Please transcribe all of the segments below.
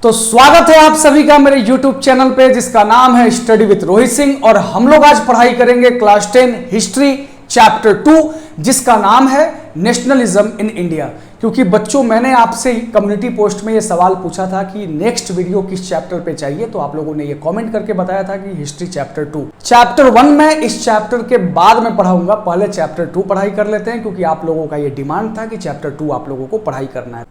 तो स्वागत है आप सभी का मेरे YouTube चैनल पे जिसका नाम है स्टडी विद रोहित सिंह। और हम लोग आज पढ़ाई करेंगे क्लास 10 हिस्ट्री चैप्टर 2 जिसका नाम है नेशनलिज्म इन इंडिया। क्योंकि बच्चों मैंने आपसे कम्युनिटी पोस्ट में ये सवाल पूछा था कि नेक्स्ट वीडियो किस चैप्टर पे चाहिए, तो आप लोगों ने ये कमेंट करके बताया था कि हिस्ट्री चैप्टर 2। चैप्टर 1 में इस चैप्टर के बाद में पढ़ाऊंगा, पहले चैप्टर 2 पढ़ाई कर लेते हैं क्योंकि आप लोगों का ये डिमांड था कि चैप्टर 2 आप लोगों को पढ़ाई करना है।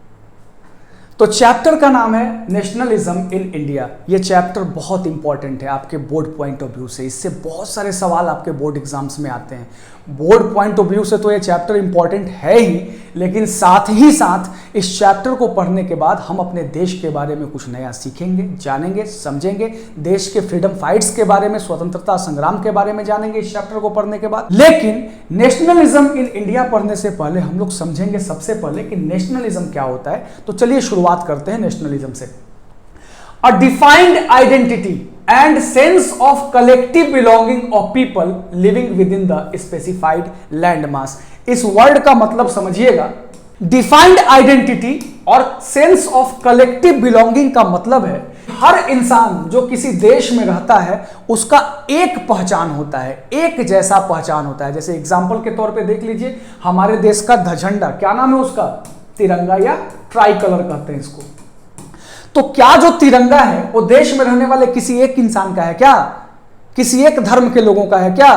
तो चैप्टर का नाम है नेशनलिज्म इन इंडिया। ये चैप्टर बहुत इंपॉर्टेंट है आपके बोर्ड पॉइंट ऑफ व्यू से। इससे बहुत सारे सवाल आपके बोर्ड एग्जाम्स में आते हैं। बोर्ड पॉइंट ऑफ व्यू से तो ये चैप्टर इंपॉर्टेंट है ही, लेकिन साथ ही साथ इस चैप्टर को पढ़ने के बाद हम अपने देश के बारे में कुछ नया सीखेंगे, जानेंगे, समझेंगे। देश के फ्रीडम फाइट्स के बारे में, स्वतंत्रता संग्राम के बारे में जानेंगे इस चैप्टर को पढ़ने के बाद। लेकिन नेशनलिज्म इन इंडिया पढ़ने से पहले हम लोग समझेंगे सबसे पहले कि नेशनलिज्म क्या होता है। तो चलिए शुरुआत करते हैं नेशनलिज्म से। A defined identity and sense of collective belonging of people living within the specified landmass। इस वर्ड का मतलब समझिएगा। डिफाइंड आइडेंटिटी और सेंस ऑफ कलेक्टिव बिलोंगिंग का मतलब है हर इंसान जो किसी देश में रहता है उसका एक पहचान होता है, एक जैसा पहचान होता है। जैसे एग्जांपल के तौर पे देख लीजिए हमारे देश का झंडा, क्या नाम है उसका? तिरंगा या ट्राई कलर कहते हैं इसको। तो क्या जो तिरंगा है वो देश में रहने वाले किसी एक इंसान का है क्या? किसी एक धर्म के लोगों का है क्या?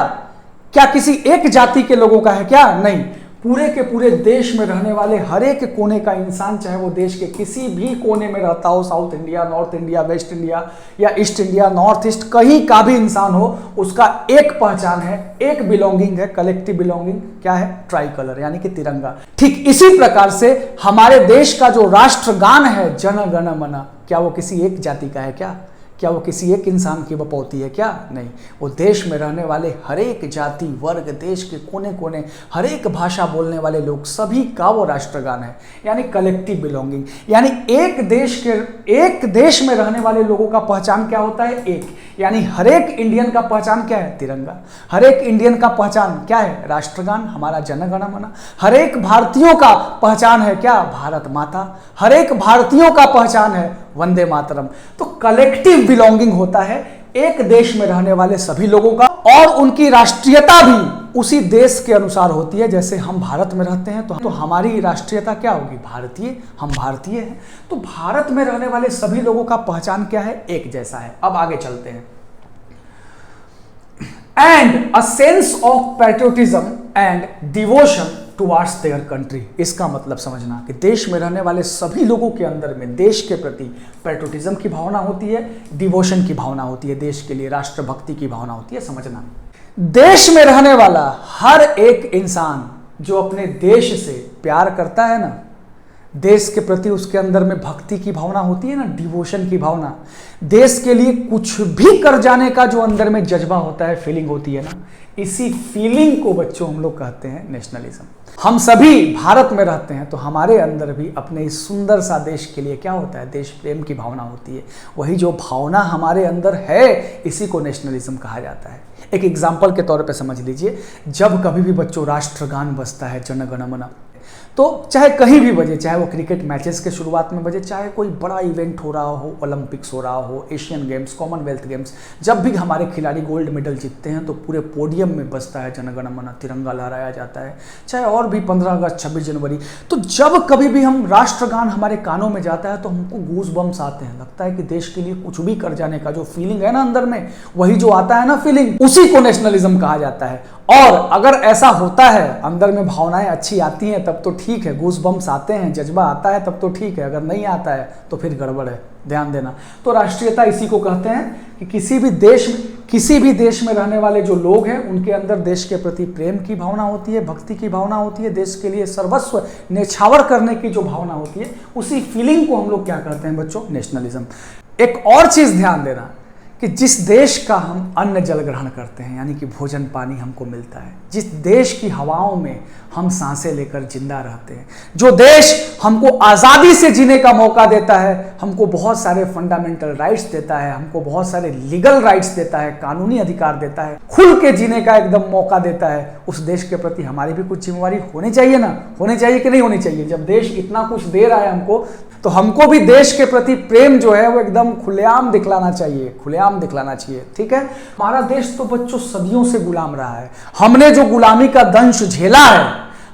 क्या किसी एक जाति के लोगों का है क्या? नहीं, पूरे के पूरे देश में रहने वाले हर एक कोने का इंसान, चाहे वो देश के किसी भी कोने में रहता हो, south India, north India, waste India या ईस्ट इंडिया, नॉर्थ ईस्ट, कहीं का भी इंसान हो, उसका एक पहचान है, एक बिलोंगिंग है, कलेक्टिव बिलोंगिंग। क्या है? ट्राई कलर यानी कि तिरंगा। ठीक इसी प्रकार से हमारे देश का जो राष्ट्रगान है जन गण मन, क्या वो किसी एक जाति का है क्या? क्या वो किसी एक इंसान की बपौती है क्या? नहीं, वो देश में रहने वाले हर एक जाति वर्ग, देश के कोने कोने, हर एक भाषा बोलने वाले लोग, सभी का वो राष्ट्रगान है, यानी कलेक्टिव बिलोंगिंग। यानी एक देश में रहने वाले लोगों का पहचान क्या होता है? एक। यानी हर एक इंडियन का पहचान क्या है? तिरंगा। हर एक इंडियन का पहचान क्या है? राष्ट्रगान, हमारा जन गण मन। हर एक भारतीयों का पहचान है क्या? भारत माता। हर एक भारतीयों का पहचान है वंदे मातरम। तो कलेक्टिव बिलोंगिंग होता है एक देश में रहने वाले सभी लोगों का, और उनकी राष्ट्रीयता भी उसी देश के अनुसार होती है। जैसे हम भारत में रहते हैं तो हमारी राष्ट्रीयता क्या होगी? भारतीय। हम भारतीय हैं, तो भारत में रहने वाले सभी लोगों का पहचान क्या है? एक जैसा है। अब आगे चलते हैं। And a sense of patriotism and devotion towards their country. इसका मतलब समझना कि देश में रहने वाले सभी लोगों के अंदर में देश के प्रति पैट्रियोटिज्म की भावना होती है, डिवोशन की भावना होती है, देश के लिए राष्ट्रभक्ति की भावना होती है। समझना, देश में रहने वाला हर एक इंसान जो अपने देश से प्यार करता है ना, देश के प्रति उसके अंदर में भक्ति की भावना होती है ना, डिवोशन की भावना, देश के लिए कुछ भी कर जाने का जो अंदर में जज्बा होता है, फीलिंग होती है ना, इसी फीलिंग को बच्चों हम लोग कहते हैं नेशनलिज्म। हम सभी भारत में रहते हैं तो हमारे अंदर भी अपने इस सुंदर सा देश के लिए क्या होता है? देश प्रेम की भावना होती है। वही जो भावना हमारे अंदर है इसी को नेशनलिज्म कहा जाता है। एक एग्जाम्पल के तौर पे समझ लीजिए, जब कभी भी बच्चों राष्ट्रगान बजता है जन गण मन, तो चाहे कहीं भी बजे, चाहे वो क्रिकेट मैचेस के शुरुआत में बजे, चाहे कोई बड़ा इवेंट हो रहा हो, ओलंपिक्स हो रहा हो, एशियन गेम्स, कॉमनवेल्थ गेम्स, जब भी हमारे खिलाड़ी गोल्ड मेडल जीतते हैं तो पूरे पोडियम में बजता है जन गण मन, तिरंगा लहराया जाता है। चाहे और भी 15 अगस्त, 26 जनवरी, तो जब कभी भी हम राष्ट्रगान हमारे कानों में जाता है तो हमको गूज बम्स आते हैं। लगता है कि देश के लिए कुछ भी कर जाने का जो फीलिंग है ना अंदर में, वही जो आता है ना फीलिंग, उसी को नेशनलिज्म कहा जाता है। और अगर ऐसा होता है, अंदर में भावनाएं अच्छी आती हैं तब तो ठीक है, गूज बम्स आते हैं, जज्बा आता है तब तो ठीक है, अगर नहीं आता है तो फिर गड़बड़ है, ध्यान देना। तो राष्ट्रीयता इसी को कहते हैं कि किसी भी देश में रहने वाले जो लोग हैं उनके अंदर देश के प्रति प्रेम की भावना होती है, भक्ति की भावना होती है, देश के लिए सर्वस्व न्यौछावर करने की जो भावना होती है, उसी फीलिंग को हम लोग क्या कहते हैं बच्चों? नेशनलिज्म। एक और चीज ध्यान देना कि जिस देश का हम अन्न जल ग्रहण करते हैं, यानी कि भोजन पानी हमको मिलता है, जिस देश की हवाओं में हम सांसें लेकर जिंदा रहते हैं, जो देश हमको आज़ादी से जीने का मौका देता है, हमको बहुत सारे फंडामेंटल राइट्स देता है, हमको बहुत सारे लीगल राइट्स देता है, कानूनी अधिकार देता है, खुल के जीने का एकदम मौका देता है, उस देश के प्रति हमारी भी कुछ जिम्मेवारी होनी चाहिए ना? होनी चाहिए कि नहीं होनी चाहिए? जब देश इतना कुछ दे रहा है हमको, तो हमको भी देश के प्रति प्रेम जो है वो एकदम खुलेआम दिखलाना चाहिए, खुलेआम दिखलाना चाहिए। ठीक है, हमारा देश तो बच्चों सदियों से गुलाम रहा है। हमने जो गुलामी का दंश झेला है,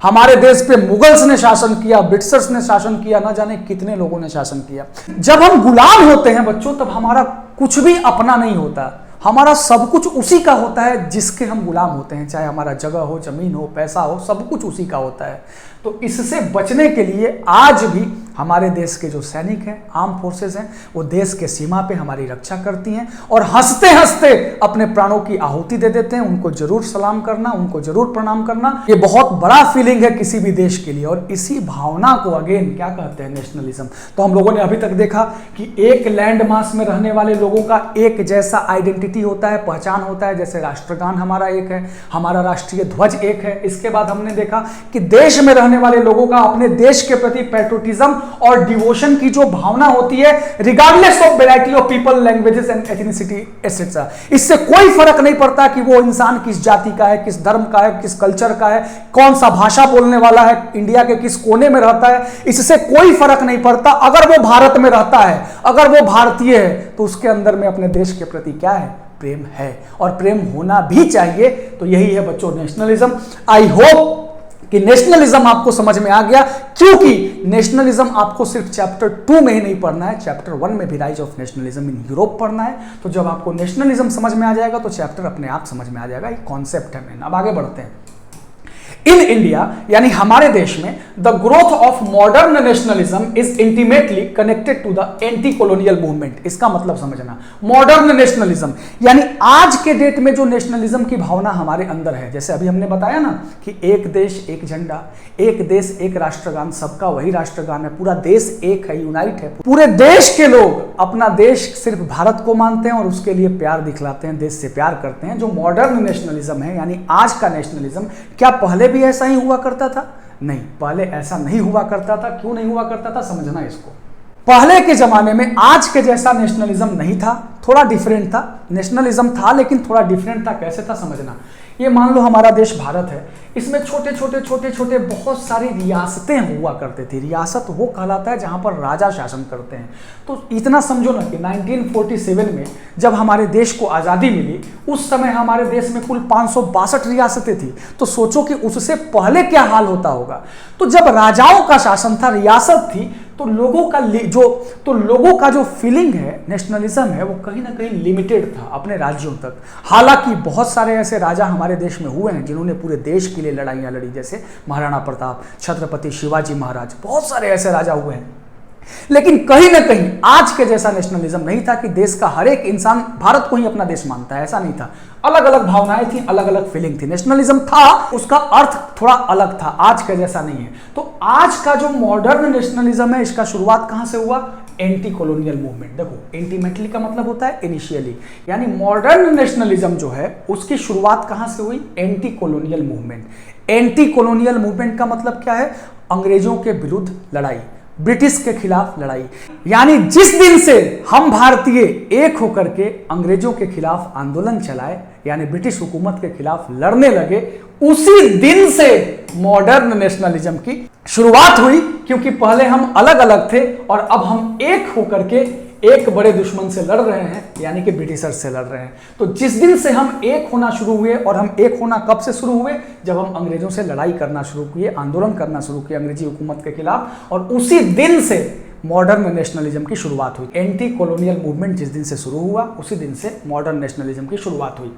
हमारे देश पे मुगल्स ने शासन किया, ब्रिटिशर्स ने शासन किया, ना जाने कितने लोगों ने शासन किया। जब हम गुलाम होते हैं बच्चों, तब हमारा कुछ भी अपना नहीं होता, हमारा सब कुछ उसी का होता है जिसके हम गुलाम होते हैं, चाहे हमारा जगह हो, जमीन हो, पैसा हो, सब कुछ उसी का होता है। तो इससे बचने के लिए आज भी हमारे देश के जो सैनिक हैं, आर्म फोर्सेस हैं, वो देश के सीमा पे हमारी रक्षा करती हैं और हंसते हंसते अपने प्राणों की आहुति दे देते हैं। उनको जरूर सलाम करना, उनको जरूर प्रणाम करना, ये बहुत बड़ा फीलिंग है किसी भी देश के लिए। और इसी भावना को अगेन क्या कहते हैं? नेशनलिज्म। तो हम लोगों ने अभी तक देखा कि एक लैंड मास में रहने वाले लोगों का एक जैसा आइडेंटिटी होता है, पहचान होता है। जैसे राष्ट्रगान हमारा एक है, हमारा राष्ट्रीय ध्वज एक है। इसके बाद हमने देखा कि देश में रहने वाले लोगों का अपने देश के प्रति पैट्रियोटिज्म और डिवोशन की जो भावना होती है, regardless of variety of people, languages and ethnicity etcetera, इससे कोई फर्क नहीं पड़ता कि वो इंसान किस जाति का है, किस धर्म का है, किस कल्चर का है, कौन सा भाषा बोलने वाला है, इंडिया के किस कोने में रहता है, इससे कोई फर्क नहीं पड़ता। अगर वो भारत में रहता है, अगर वो भारतीय है, तो उसके अंदर में अपने देश के प्रति क्या है? प्रेम है, और प्रेम होना भी चाहिए। तो यही है बच्चों नेशनलिज्म। आई होप कि नेशनलिज्म आपको समझ में आ गया, क्योंकि नेशनलिज्म आपको सिर्फ चैप्टर 2 में ही नहीं पढ़ना है, चैप्टर 1 में भी rise of nationalism in Europe पढ़ना है। तो जब आपको नेशनलिज्म समझ में आ जाएगा तो चैप्टर अपने आप समझ में आ जाएगा। एक कॉन्सेप्ट है मेन। अब आगे बढ़ते हैं। इन इंडिया, यानी हमारे देश में, the growth of modern nationalism is intimately connected to the anti colonial movement. इसका मतलब समझना, मॉडर्न नेशनलिज्म यानी आज के डेट में जो नेशनलिज्म की भावना हमारे अंदर है, जैसे अभी हमने बताया ना कि एक देश एक झंडा, एक देश एक राष्ट्रगान, सबका वही राष्ट्रगान है, पूरा देश एक है, यूनाइट है। पूरे देश के लोग अपना देश सिर्फ भारत को मानते हैं और उसके लिए प्यार दिखलाते हैं, देश से प्यार करते हैं। जो मॉडर्न नेशनलिज्म है, यानी आज का नेशनलिज्म, क्या पहले भी ऐसा ही हुआ करता था? नहीं, पहले ऐसा नहीं हुआ करता था। क्यों नहीं हुआ करता था? समझना इसको। पहले के जमाने में आज के जैसा नेशनलिज्म नहीं था, थोड़ा डिफरेंट था। नेशनलिज्म था लेकिन थोड़ा डिफरेंट था। कैसे था? समझना। ये मान लो हमारा देश भारत है, इसमें छोटे छोटे बहुत सारी रियासतें हुआ करते थे। रियासत वो कहलाता है जहां पर राजा शासन करते हैं। तो इतना समझो ना कि 1947 में जब हमारे देश को आज़ादी मिली, उस समय हमारे देश में कुल 562 रियासतें थी। तो सोचो कि उससे पहले क्या हाल होता होगा। तो जब राजाओं का शासन था, रियासत थी, तो लोगों का जो फीलिंग है, नेशनलिज्म है, वो कहीं ना कहीं लिमिटेड था अपने राज्यों तक। हालांकि बहुत सारे ऐसे राजा हमारे देश में हुए हैं जिन्होंने पूरे देश के लिए लड़ाइयाँ लड़ी, जैसे महाराणा प्रताप, छत्रपति शिवाजी महाराज, बहुत सारे ऐसे राजा हुए हैं। लेकिन कहीं ना कहीं आज के जैसा नेशनलिज्म नहीं था कि देश का हर एक इंसान भारत को ही अपना देश मानता है, ऐसा नहीं था। अलग अलग भावनाएं थी, अलग अलग फीलिंग थी। नेशनलिज्म था, उसका अर्थ थोड़ा अलग था, आज के जैसा नहीं है। तो आज का जो मॉडर्न नेशनलिज्म है, इसका शुरुआत कहां से हुआ? Anti colonial movement. देखो, एंटीमेटली का मतलब होता है इनिशियली, यानी मॉडर्न नेशनलिज्म जो है उसकी शुरुआत कहां से हुई? Anti colonial movement. Anti colonial movement का मतलब क्या है? अंग्रेजों के विरुद्ध लड़ाई, ब्रिटिश के खिलाफ लड़ाई। यानी जिस दिन से हम भारतीय एक होकर के अंग्रेजों के खिलाफ आंदोलन चलाए, यानी ब्रिटिश हुकूमत के खिलाफ लड़ने लगे, उसी दिन से मॉडर्न नेशनलिज्म की शुरुआत हुई। क्योंकि पहले हम अलग अलग थे और अब हम एक होकर के एक बड़े दुश्मन से लड़ रहे हैं, यानी कि ब्रिटिशर्स से लड़ रहे हैं। तो जिस दिन से हम एक होना शुरू हुए, और हम एक होना कब से शुरू हुए? जब हम अंग्रेजों से लड़ाई करना शुरू किए, आंदोलन करना शुरू किए अंग्रेजी हुकूमत के खिलाफ, और उसी दिन से मॉडर्न नेशनलिज्म की शुरुआत हुई। एंटी कॉलोनियल मूवमेंट जिस दिन से शुरू हुआ, उसी दिन से मॉडर्न नेशनलिज्म की शुरुआत हुई।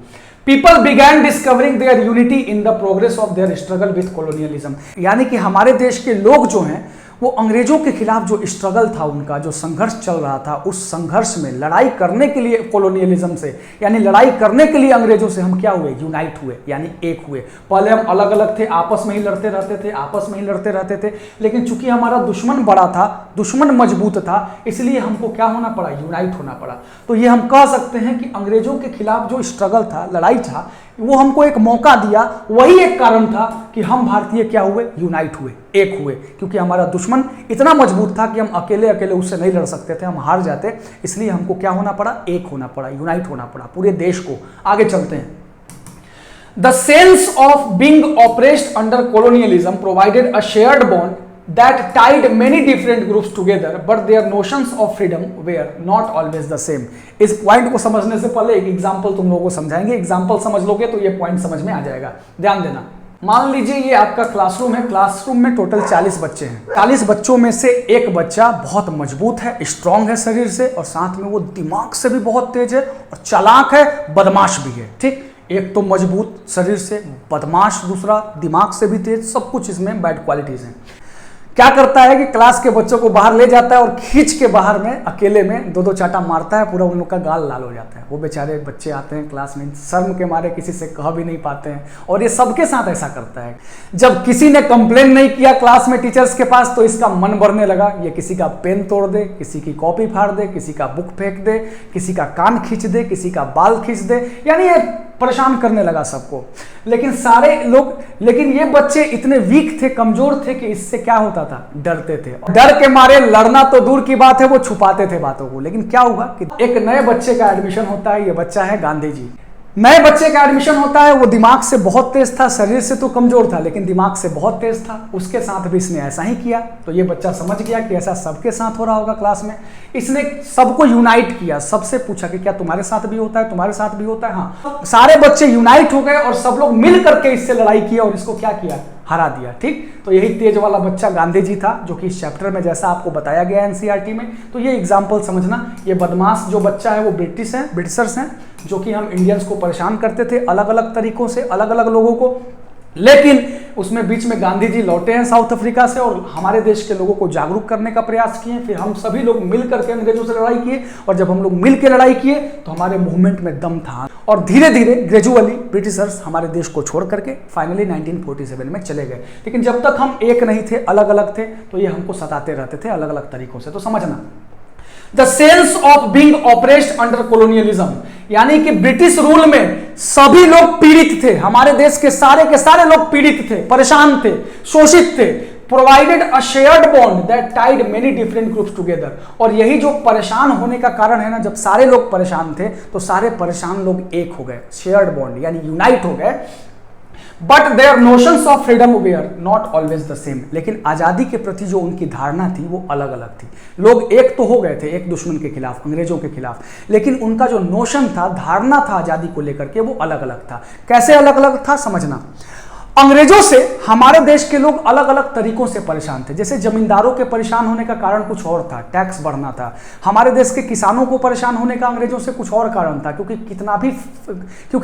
People began discovering there unity in the progress of their struggle with colonialism. यानी कि हमारे देश के लोग जो हैं वो अंग्रेजों के खिलाफ जो स्ट्रगल था, उनका जो संघर्ष चल रहा था, उस संघर्ष में लड़ाई करने के लिए कॉलोनियलिज्म से, यानी लड़ाई करने के लिए अंग्रेजों से हम क्या हुए, यूनाइट हुए, यानी एक हुए। पहले हम अलग अलग थे, आपस में ही लड़ते रहते थे, आपस में ही लड़ते रहते थे, लेकिन चूंकि हमारा दुश्मन बड़ा था, दुश्मन मजबूत था, इसलिए हमको क्या होना पड़ा, यूनाइट होना पड़ा। तो ये हम कह सकते हैं कि अंग्रेजों के खिलाफ जो स्ट्रगल था, लड़ाई था, वो हमको एक मौका दिया, वही एक कारण था कि हम भारतीय क्या हुए, यूनाइट हुए, एक हुए, क्योंकि हमारा दुश्मन इतना मजबूत था कि हम अकेले अकेले उससे नहीं लड़ सकते थे, हम हार जाते, इसलिए हमको क्या होना पड़ा, एक होना पड़ा, यूनाइट होना पड़ा पूरे देश को। आगे चलते हैं। The sense of being oppressed under colonialism provided a shared bond that tied many different groups together, but their notions of freedom were not always the same. इस पॉइंट को समझने से पहले एक एग्जांपल तुम लोगों को समझाएंगे, एग्जांपल समझ लोगे तो ये पॉइंट समझ में आ जाएगा। ध्यान देना। मान लीजिए ये आपका क्लासरूम है, क्लासरूम में टोटल 40 बच्चे हैं। 40 बच्चों में से एक बच्चा बहुत मजबूत है, स्ट्रांग है शरीर से, और साथ में वो दिमाग से भी बहुत तेज है, और चालाक है, बदमाश भी है। ठीक, एक तो मजबूत शरीर से, बदमाश, दूसरा दिमाग से भी तेज, सब कुछ इसमें बैड क्वालिटीज हैं। क्या करता है कि क्लास के बच्चों को बाहर ले जाता है और खींच के बाहर में अकेले में दो दो चाटा मारता है, पूरा उन लोग का गाल लाल हो जाता है। वो बेचारे बच्चे आते हैं क्लास में, शर्म के मारे किसी से कह भी नहीं पाते हैं, और ये सबके साथ ऐसा करता है। जब किसी ने कंप्लेन नहीं किया क्लास में टीचर्स के पास, तो इसका मन बढ़ने लगा, ये किसी का पेन तोड़ दे, किसी की कॉपी फाड़ दे, किसी का बुक फेंक दे, किसी का कान खींच दे, किसी का बाल खींच दे, यानी ये परेशान करने लगा सबको। लेकिन लेकिन ये बच्चे इतने वीक थे, कमजोर थे कि इससे क्या होता था, डरते थे। डर के मारे लड़ना तो दूर की बात है, वो छुपाते थे बातों को। लेकिन क्या हुआ कि एक नए बच्चे का एडमिशन होता है, ये बच्चा है गांधी जी। नए बच्चे का एडमिशन होता है, वो दिमाग से बहुत तेज था, शरीर से तो कमजोर था लेकिन दिमाग से बहुत तेज था। उसके साथ भी इसने ऐसा ही किया, तो ये बच्चा समझ गया कि ऐसा सबके साथ हो रहा होगा क्लास में। इसने सबको यूनाइट किया, सबसे पूछा कि क्या तुम्हारे साथ भी होता है, तुम्हारे साथ भी होता है? हाँ, सारे बच्चे यूनाइट हो गए और सब लोग मिल करके इससे लड़ाई किया और इसको क्या किया, हरा दिया। ठीक, तो यही तेज वाला बच्चा गांधी जी था, जो कि इस चैप्टर में जैसा आपको बताया गया एनसीईआरटी में। तो ये एग्जांपल समझना, ये बदमाश जो बच्चा है वो ब्रिटिशर्स हैं, जो कि हम इंडियंस को परेशान करते थे अलग अलग तरीकों से, अलग अलग लोगों को। लेकिन उसमें बीच में गांधी जी लौटे हैं साउथ अफ्रीका से और हमारे देश के लोगों को जागरूक करने का प्रयास किए। फिर हम सभी लोग मिल करके अंग्रेजों से लड़ाई किए, और जब हम लोग मिल के लड़ाई किए तो हमारे मूवमेंट में दम था, और धीरे धीरे ग्रेजुअली ब्रिटिशर्स हमारे देश को छोड़ करके फाइनली 1947 में चले गए। लेकिन जब तक हम एक नहीं थे, अलग अलग थे, तो ये हमको सताते रहते थे अलग अलग तरीकों से। तो समझना, the sense of being oppressed under colonialism, यानी कि ब्रिटिश रूल में सभी लोग पीड़ित थे, हमारे देश के सारे लोग पीड़ित थे, परेशान थे, शोषित थे। Provided a shared bond that tied many different groups together, और यही जो परेशान होने का कारण है ना, जब सारे लोग परेशान थे तो सारे परेशान लोग एक हो गए, शेयर्ड बॉन्ड यानी यूनाइट हो गए। But their notions of freedom were not always the same, लेकिन आज़ादी के प्रति जो उनकी धारणा थी वो अलग अलग थी। लोग एक तो हो गए थे एक दुश्मन के खिलाफ, अंग्रेजों के खिलाफ, लेकिन उनका जो नोशन था, धारणा था आज़ादी को लेकर के, वो अलग अलग था। कैसे अलग अलग था, समझना। अंग्रेजों से हमारे देश के लोग अलग अलग तरीकों से परेशान थे। जैसे जमींदारों के परेशान होने का कारण कुछ और था, टैक्स बढ़ना था। हमारे देश के किसानों को परेशान होने का अंग्रेजों से कुछ और कारण था, क्योंकि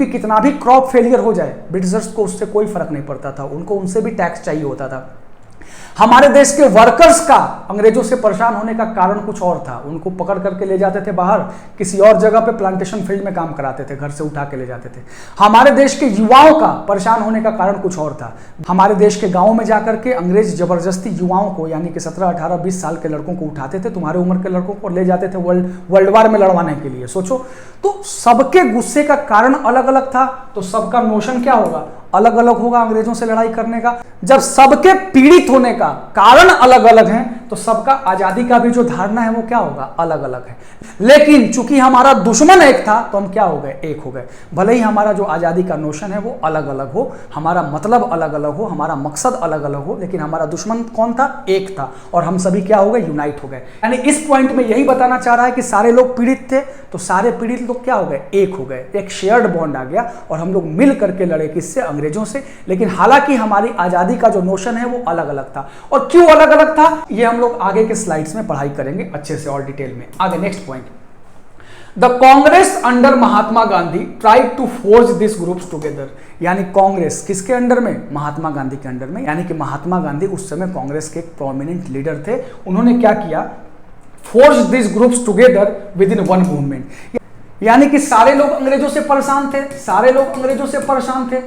कितना भी क्रॉप फेलियर हो जाए, ब्रिटिशर्स को उससे कोई फर्क नहीं पड़ता था, उनको उनसे भी टैक्स चाहिए होता था। हमारे देश के वर्कर्स का अंग्रेजों से परेशान होने का कारण कुछ और था, उनको पकड़ करके ले जाते थे बाहर, किसी और जगह पे प्लांटेशन फील्ड में काम कराते थे, घर से उठा के ले जाते थे। हमारे देश के युवाओं का परेशान होने का कारण कुछ और था। हमारे देश के गांवों में जाकर के अंग्रेज जबरदस्ती युवाओं को, यानी कि 17, 18, 20 साल के लड़कों को उठाते थे, तुम्हारे उम्र के लड़कों को, ले जाते थे वर्ल्ड वार में लड़वाने के लिए। सोचो, तो सबके गुस्से का कारण अलग अलग था, तो सबका नोशन क्या होगा, अलग अलग होगा अंग्रेजों से लड़ाई करने का। जब सबके पीड़ित होने का कारण अलग अलग है, तो सबका आजादी का भी जो धारणा है वो क्या होगा, अलग अलग है। लेकिन चूंकि हमारा दुश्मन एक था, तो हम क्या हो गए, एक हो गए। भले ही हमारा जो आजादी का नोशन है वो अलग अलग हो, हमारा मतलब अलग अलग हो, हमारा मकसद अलग अलग हो, लेकिन हमारा दुश्मन कौन था, एक था, और हम सभी क्या हो गए, यूनाइट हो गए। यानी इस पॉइंट में यही बताना चाह रहा है कि सारे लोग पीड़ित थे, तो सारे पीड़ित लोग क्या हो गए, एक हो गए, एक शेयर्ड बॉन्ड आ गया, और हम लोग मिल करके लड़े, किससे, अंग्रेजों से। लेकिन हालांकि हमारी आजादी का जो नोशन है वो अलग अलग था। और क्यों अलग अलग था, ये हम लोग आगे के स्लाइड्स में पढ़ाई करेंगे अच्छे से और डिटेल में। आगे next point, the Congress under Mahatma Gandhi tried to forge this groups together. यानी कांग्रेस किसके अंडर में? महात्मा गांधी के अंडर में। यानी कि महात्मा गांधी उस समय कांग्रेस के एक प्रोमिनेंट लीडर थे। उन्होंने क्या किया? Force this groups together with in one movement. यानी कि सारे लोग अंग्रेजों से परेशान थे, सारे लोग अंग्रेजों से परेशान थे,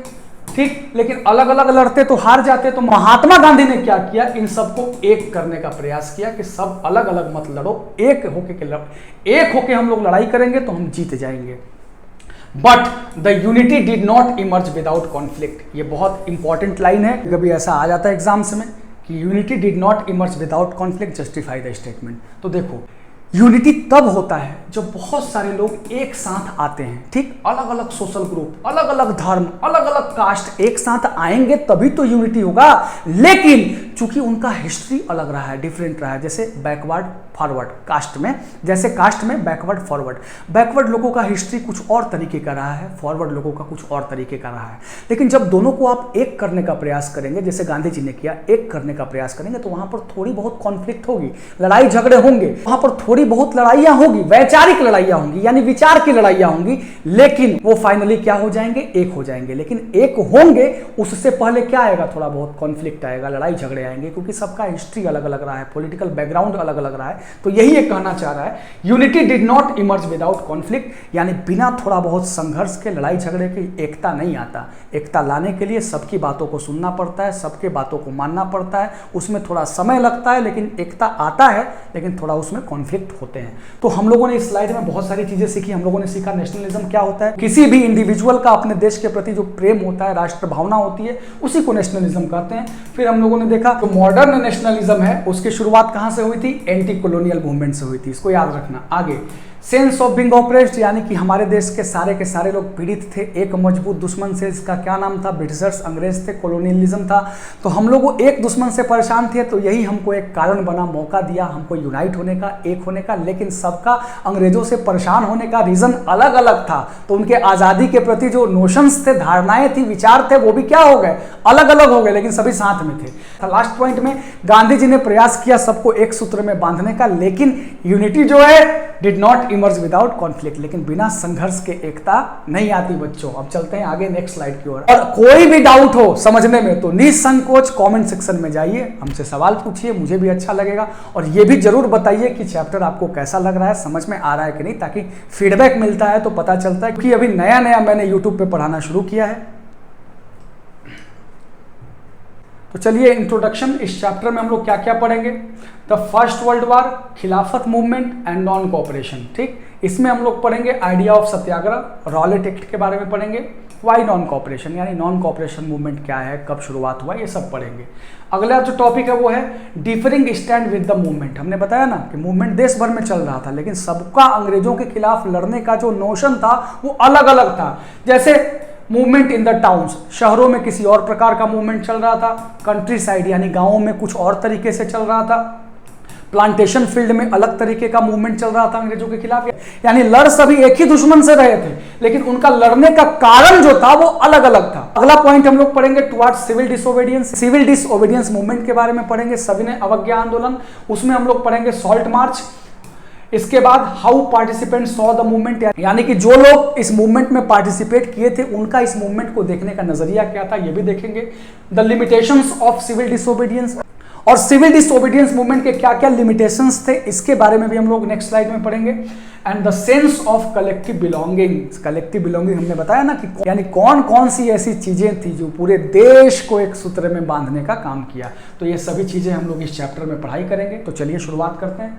ठीक, लेकिन अलग अलग लड़ते तो हार जाते। तो महात्मा गांधी ने क्या किया? इन सबको एक करने का प्रयास किया कि सब अलग अलग मत लड़ो, एक होके हम लोग लड़ाई करेंगे तो हम जीत जाएंगे। But the unity did not emerge without conflict. ये बहुत इंपॉर्टेंट लाइन है, कभी ऐसा आ जाता है एग्जाम्स में कि unity did not emerge without conflict, justify the statement. तो देखो, यूनिटी तब होता है जब बहुत सारे लोग एक साथ आते हैं, ठीक, अलग अलग सोशल ग्रुप, अलग अलग धर्म, अलग अलग कास्ट एक साथ आएंगे तभी तो यूनिटी होगा। लेकिन चूंकि उनका हिस्ट्री अलग रहा है, डिफरेंट रहा है, जैसे बैकवर्ड फॉरवर्ड कास्ट में, जैसे कास्ट में बैकवर्ड फॉरवर्ड, बैकवर्ड लोगों का हिस्ट्री कुछ और तरीके का रहा है, फॉरवर्ड लोगों का कुछ और तरीके का रहा है। लेकिन जब दोनों को आप एक करने का प्रयास करेंगे, जैसे गांधी जी ने किया, एक करने का प्रयास करेंगे, तो वहां पर थोड़ी बहुत कॉन्फ्लिक्ट होगी, लड़ाई झगड़े होंगे, वहां पर थोड़ी बहुत लड़ाइयां होगी, वैचारिक लड़ाइयां होंगी, यानी विचार की लड़ाइयां होंगी, लेकिन वो फाइनली क्या हो जाएंगे? एक हो जाएंगे। लेकिन एक होंगे उससे पहले क्या आएगा? थोड़ा बहुत कॉन्फ्लिक्ट आएगा, लड़ाई झगड़े आएंगे, क्योंकि सबका हिस्ट्री अलग अलग रहा है, पॉलिटिकल बैकग्राउंड अलग अलग रहा है। तो यही ये कहना चाह रहा है, unity did not emerge without conflict, यानी बिना थोड़ा बहुत संघर्ष के, लड़ाई झगड़े की एकता नहीं आता। एकता लाने के लिए सबकी बातों को सुनना पड़ता है, सबके बातों को मानना पड़ता है, उसमें थोड़ा समय लगता है, लेकिन एकता आता है, लेकिन थोड़ा उसमें कॉन्फ्लिक्ट होते हैं। तो हम लोगों ने इस स्लाइड में बहुत सारी चीजें सीखी। हम लोगों ने सीखा नेशनलिज्म क्या होता है, किसी भी इंडिविजुअल का अपने देश के प्रति जो प्रेम होता है, राष्ट्र भावना होती है, उसी को नेशनलिज्म कहते हैं। फिर हम लोगों ने देखा जो मॉडर्न नेशनलिज्म है उसकी शुरुआत कहां से हुई थी? एंटी कॉलोनियल मूवमेंट से हुई थी, इसको याद रखना। आगे सेंस ऑफ बीइंग ऑप्रेस्ड, यानी कि हमारे देश के सारे लोग पीड़ित थे एक मजबूत दुश्मन से, इसका क्या नाम था? ब्रिटिशर्स, अंग्रेज थे, कॉलोनियलिज्म था। तो हम लोग एक दुश्मन से परेशान थे, तो यही हमको एक कारण बना, मौका दिया हमको यूनाइट होने का, एक होने का। लेकिन सबका अंग्रेजों से परेशान होने का रीजन अलग अलग था, तो उनके आज़ादी के प्रति जो नोशंस थे, धारणाएं थी, विचार थे, वो भी क्या हो गए? अलग अलग हो गए, लेकिन सभी साथ में थे। लास्ट पॉइंट में गांधी जी ने प्रयास किया सबको एक सूत्र में बांधने का, लेकिन यूनिटी जो है did not emerge without conflict, लेकिन बिना संघर्ष के एकता नहीं आती बच्चों। अब चलते हैं आगे नेक्स्ट स्लाइड की ओर। और कोई भी डाउट हो समझने में तो निसंकोच कमेंट सेक्शन में जाइए, हमसे सवाल पूछिए, मुझे भी अच्छा लगेगा। और ये भी जरूर बताइए कि चैप्टर आपको कैसा लग रहा है, समझ में आ रहा है कि नहीं, ताकि फीडबैक मिलता है तो पता चलता है, क्योंकि अभी नया मैंने यूट्यूब पे पढ़ाना शुरू किया है। तो चलिए इंट्रोडक्शन, इस चैप्टर में हम लोग क्या क्या पढ़ेंगे? द फर्स्ट वर्ल्ड वार, खिलाफत मूवमेंट एंड नॉन कोऑपरेशन, ठीक। इसमें हम लोग पढ़ेंगे idea of Satyagraha, Rowlatt act के बारे में पढ़ेंगे, वाई नॉन कोऑपरेशन, यानी नॉन कोऑपरेशन मूवमेंट क्या है, कब शुरुआत हुआ, ये सब पढ़ेंगे। अगला जो टॉपिक है वो है differing stand with the movement. हमने बताया ना कि मूवमेंट देश भर में चल रहा था, लेकिन सबका अंग्रेजों के खिलाफ लड़ने का जो नोशन था वो अलग अलग था। जैसे मूवमेंट इन द टाउन्स, शहरों में किसी और प्रकार का मूवमेंट चल रहा था, कंट्री साइड यानी गांवों में कुछ और तरीके से चल रहा था, प्लांटेशन फील्ड में अलग तरीके का मूवमेंट चल रहा था अंग्रेजों के खिलाफ। यानी लड़ सभी एक ही दुश्मन से रहे थे, लेकिन उनका लड़ने का कारण जो था वो अलग अलग था। अगला पॉइंट हम लोग पढ़ेंगे towards civil disobedience, civil disobedience movement के बारे में पढ़ेंगे, सविनय अवज्ञा आंदोलन, उसमें हम लोग पढ़ेंगे सॉल्ट मार्च। इसके बाद how participant saw the movement, यानी कि जो लोग इस मूवमेंट में पार्टिसिपेट किए थे उनका इस मूवमेंट को देखने का नजरिया क्या था, ये भी देखेंगे। The limitations of civil disobedience, और सिविल डिसोबीडियंस मूवमेंट के क्या क्या लिमिटेशंस थे इसके बारे में भी हम लोग नेक्स्ट स्लाइड में पढ़ेंगे। And the sense of collective belonging, collective belonging हमने बताया ना कि यानी कौन कौन सी ऐसी चीजें थी जो पूरे देश को एक सूत्र में बांधने का काम किया। तो ये सभी चीजें हम लोग इस चैप्टर में पढ़ाई करेंगे। तो चलिए शुरुआत करते हैं।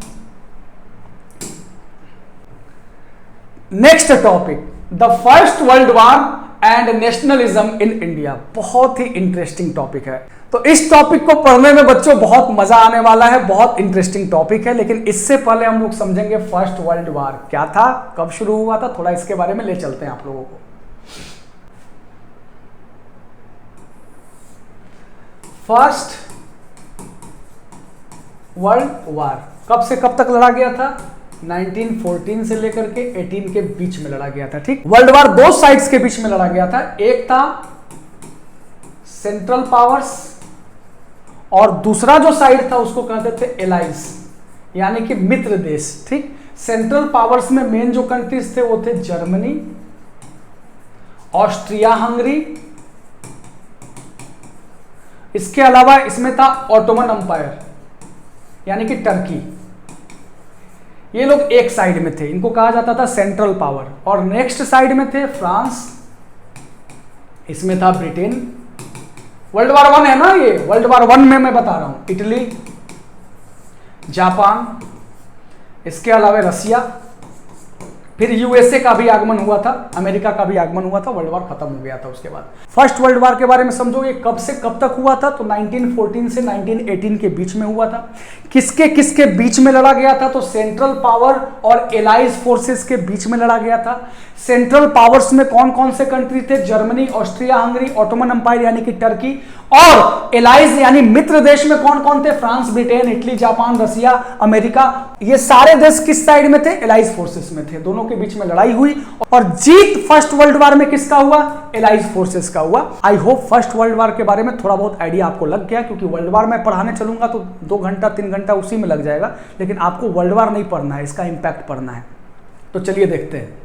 Next topic, the first world war and nationalism in India. बहुत ही इंटरेस्टिंग टॉपिक है। तो इस टॉपिक को पढ़ने में बच्चों बहुत मजा आने वाला है, बहुत इंटरेस्टिंग टॉपिक है। लेकिन इससे पहले हम लोग समझेंगे फर्स्ट वर्ल्ड वार क्या था, कब शुरू हुआ था, थोड़ा इसके बारे में ले चलते हैं आप लोगों को। फर्स्ट वर्ल्ड वार कब से कब तक लड़ा गया था? 1914 से लेकर के 18 के बीच में लड़ा गया था, ठीक। वर्ल्ड वार दो साइड्स के बीच में लड़ा गया था, एक था सेंट्रल पावर्स और दूसरा जो साइड था उसको कहते थे एलाइज, यानी कि मित्र देश, ठीक। सेंट्रल पावर्स में मेन जो कंट्रीज थे वो थे जर्मनी, ऑस्ट्रिया हंगरी, इसके अलावा इसमें था ऑटोमन अंपायर यानी कि टर्की। ये लोग एक साइड में थे, इनको कहा जाता था सेंट्रल पावर। और नेक्स्ट साइड में थे फ्रांस, इसमें था ब्रिटेन। वर्ल्ड वार 1 है ना, ये वर्ल्ड वार 1 में मैं बता रहा हूं। इटली, जापान, इसके अलावा रसिया, फिर यूएसए का भी आगमन हुआ था, अमेरिका का भी आगमन हुआ था। वर्ल्ड वार खत्म हो गया था उसके बाद। फर्स्ट वर्ल्ड वार के बारे में समझो, ये कब से कब तक हुआ था? तो 1914 से 1918 के बीच में हुआ था। किसके किसके बीच में लड़ा गया था? तो सेंट्रल पावर और एलाइज फोर्सेस के बीच में लड़ा गया था। सेंट्रल पावर्स में कौन कौन से कंट्री थे? Germany, Austria Hungary, Ottoman umpire यानी कि टर्की। और एलाइज यानी मित्र देश में कौन कौन थे? फ्रांस, ब्रिटेन, इटली, जापान, रसिया, अमेरिका। ये सारे देश किस साइड में थे? एलाइज फोर्सेस में थे। दोनों के बीच में लड़ाई हुई और जीत फर्स्ट वर्ल्ड वार में किसका हुआ? एलाइज फोर्सेस का हुआ। आई होप फर्स्ट वर्ल्ड वार के बारे में थोड़ा बहुत आइडिया आपको लग गया, क्योंकि वर्ल्ड वार में पढ़ाने चलूंगा तो 2 घंटा 3 घंटा उसी में लग जाएगा। लेकिन आपको वर्ल्ड वार नहीं पढ़ना है, इसका इंपैक्ट पढ़ना है। तो चलिए देखते हैं।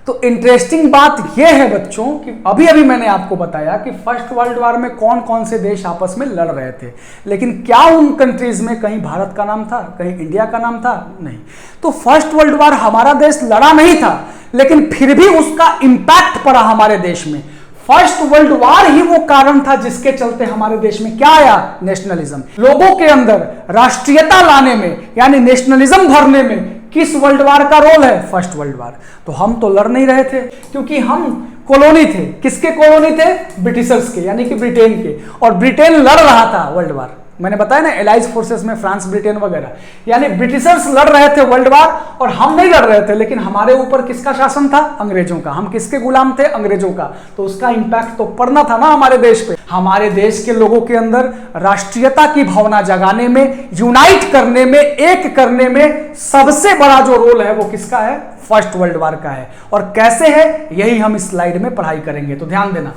तो इंटरेस्टिंग बात यह है बच्चों कि अभी अभी मैंने आपको बताया कि फर्स्ट वर्ल्ड वार में कौन कौन से देश आपस में लड़ रहे थे, लेकिन क्या उन कंट्रीज में कहीं भारत का नाम था, कहीं इंडिया का नाम था? नहीं। तो फर्स्ट वर्ल्ड वार हमारा देश लड़ा नहीं था, लेकिन फिर भी उसका इंपैक्ट पड़ा हमारे देश में। फर्स्ट वर्ल्ड वार ही वो कारण था जिसके चलते हमारे देश में क्या आया? नेशनलिज्म। लोगों के अंदर राष्ट्रीयता लाने में यानी नेशनलिज्म भरने में किस वर्ल्ड वार का रोल है? फर्स्ट वर्ल्ड वार। तो हम तो लड़ नहीं रहे थे, क्योंकि हम कॉलोनी थे। किसके कॉलोनी थे? ब्रिटिशर्स के यानी कि ब्रिटेन के। और ब्रिटेन लड़ रहा था वर्ल्ड वार। मैंने बताया ना, एलाइज फोर्सेस में फ्रांस, ब्रिटेन वगैरह, यानी ब्रिटिशर्स लड़ रहे थे वर्ल्ड वार और हम नहीं लड़ रहे थे। लेकिन हमारे ऊपर किसका शासन था? अंग्रेजों का। हम किसके गुलाम थे? अंग्रेजों का। तो उसका इंपैक्ट तो पड़ना था ना हमारे देश पे। हमारे देश के लोगों के अंदर राष्ट्रीयता की भावना जगाने में, यूनाइट करने में, एक करने में सबसे बड़ा जो रोल है वो किसका है? फर्स्ट वर्ल्ड वार का है। और कैसे है यही हम इस स्लाइड में पढ़ाई करेंगे, तो ध्यान देना।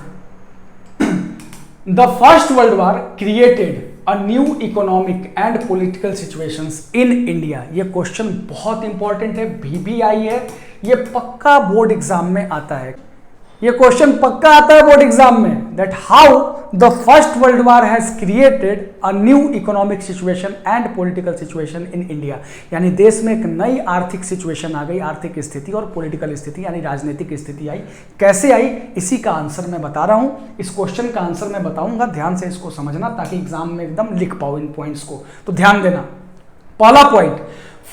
The first world war created a new economic and political situations in India. ये क्वेश्चन बहुत इंपॉर्टेंट है, VBI है, ये पक्का बोर्ड एग्जाम में आता है। ये क्वेश्चन पक्का आता है बोर्ड एग्जाम में, that how the first world war has created a new economic situation and political situation in India. यानी देश में एक नई आर्थिक सिचुएशन आ गई, आर्थिक स्थिति और पॉलिटिकल स्थिति यानी राजनीतिक स्थिति आई। कैसे आई इसी का आंसर मैं बता रहा हूं। इस क्वेश्चन का आंसर मैं बताऊंगा, ध्यान से इसको समझना ताकि एग्जाम में एकदम लिख पाओ इन पॉइंट्स को। तो ध्यान देना। पहला point,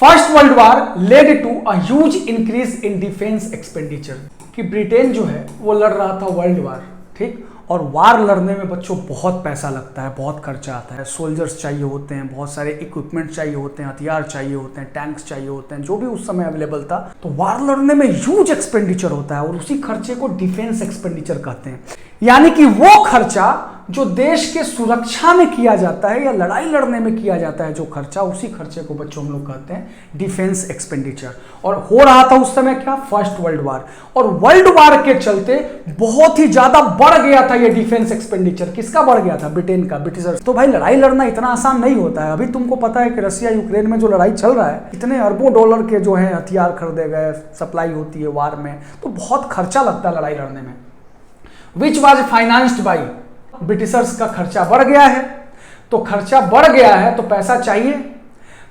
first world war led to a huge increase in defence expenditure. कि ब्रिटेन जो है वो लड़ रहा था वर्ल्ड वार, ठीक, और वार लड़ने में बच्चों बहुत पैसा लगता है, बहुत खर्चा आता है। सोल्जर्स चाहिए होते हैं, बहुत सारे इक्विपमेंट चाहिए होते हैं, हथियार चाहिए होते हैं, टैंक्स चाहिए होते हैं, जो भी उस समय अवेलेबल था। तो वार लड़ने में ह्यूज एक्सपेंडिचर होता है और उसी खर्चे को डिफेंस एक्सपेंडिचर कहते हैं। यानी कि वो खर्चा जो देश के सुरक्षा में किया जाता है या लड़ाई लड़ने में किया जाता है, जो खर्चा, उसी खर्चे को बच्चों हम लोग कहते हैं डिफेंस एक्सपेंडिचर। और हो रहा था उस समय क्या? फर्स्ट वर्ल्ड वार। और वर्ल्ड वार के चलते बहुत ही ज्यादा बढ़ गया था ये डिफेंस एक्सपेंडिचर। किसका बढ़ गया था? ब्रिटेन का, ब्रिटिशर्स। तो भाई लड़ाई लड़ना इतना आसान नहीं होता है। अभी तुमको पता है कि रसिया यूक्रेन में जो लड़ाई चल रहा है, इतने अरबों डॉलर के जो है हथियार खरीदे गए, सप्लाई होती है वार में, तो बहुत खर्चा लगता है लड़ाई लड़ने में। Which was financed by Britishers. का खर्चा बढ़ गया है, तो खर्चा बढ़ गया है तो पैसा चाहिए।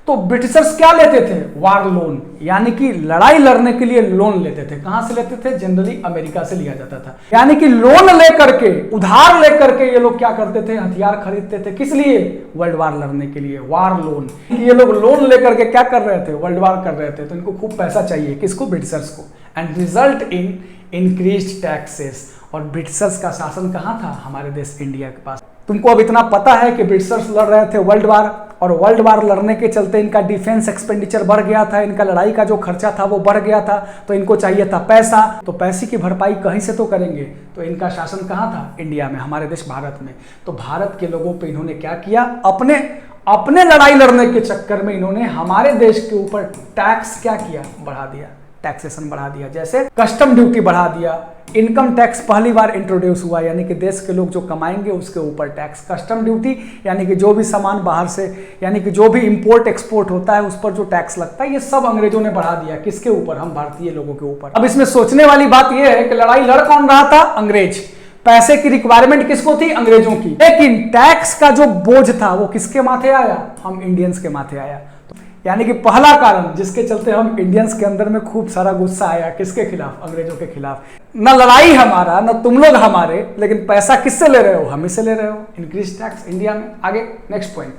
तो ब्रिटिशर्स क्या लेते थे? वार लोन, यानी कि लड़ाई लड़ने के लिए लोन लेते थे। कहां से लेते थे? जनरली अमेरिका से लिया जाता था। यानी कि लोन लेकर के, उधार लेकर के ये लोग क्या करते थे? हथियार खरीदते थे। किस लिए? वर्ल्ड वार लड़ने के लिए। वार लोन। ये लोग लोन लेकर के क्या कर रहे थे? वर्ल्ड वार कर रहे थे। तो इनको खूब पैसा चाहिए। किसको? ब्रिटिशर्स को। And result in increased taxes. और ब्रिटिशर्स का शासन कहां था? हमारे देश इंडिया के पास। तुमको अब इतना पता है कि ब्रिटिशर्स लड़ रहे थे वर्ल्ड वार, और वर्ल्ड वार लड़ने के चलते इनका डिफेंस एक्सपेंडिचर बढ़ गया था, इनका लड़ाई का जो खर्चा था वो बढ़ गया था। तो इनको चाहिए था पैसा, तो पैसे की भरपाई कहीं से तो करेंगे। तो इनका शासन कहां था? इंडिया में, हमारे देश भारत में। तो भारत के लोगों पे इन्होंने क्या किया? अपने लड़ाई लड़ने के चक्कर में इन्होंने हमारे देश के ऊपर टैक्स क्या किया? बढ़ा दिया। टैक्सेशन बढ़ा दिया, जैसे कस्टम ड्यूटी बढ़ा दिया, इनकम टैक्स पहली बार इंट्रोड्यूस हुआ, यानी कि देश के लोग जो कमाएंगे उसके ऊपर टैक्स। कस्टम ड्यूटी यानी कि जो भी सामान बाहर से, यानी कि जो भी इंपोर्ट एक्सपोर्ट होता है उस पर जो टैक्स लगता है, ये सब अंग्रेजों ने बढ़ा दिया। किसके ऊपर? हम भारतीय लोगों के ऊपर। अब इसमें सोचने वाली बात यह है कि लड़ाई लड़ कौन रहा था? अंग्रेज। पैसे की रिक्वायरमेंट किसको थी? अंग्रेजों की। लेकिन टैक्स का जो बोझ था वो किसके माथे आया? हम इंडियंस के माथे आया। यानी कि पहला कारण जिसके चलते हम इंडियंस के अंदर में खूब सारा गुस्सा आया, किसके खिलाफ? अंग्रेजों के खिलाफ। न लड़ाई हमारा, न तुम लोग हमारे, लेकिन पैसा किससे ले रहे हो? हम ही से ले रहे हो। इंक्रीज टैक्स इंडिया में। आगे next point,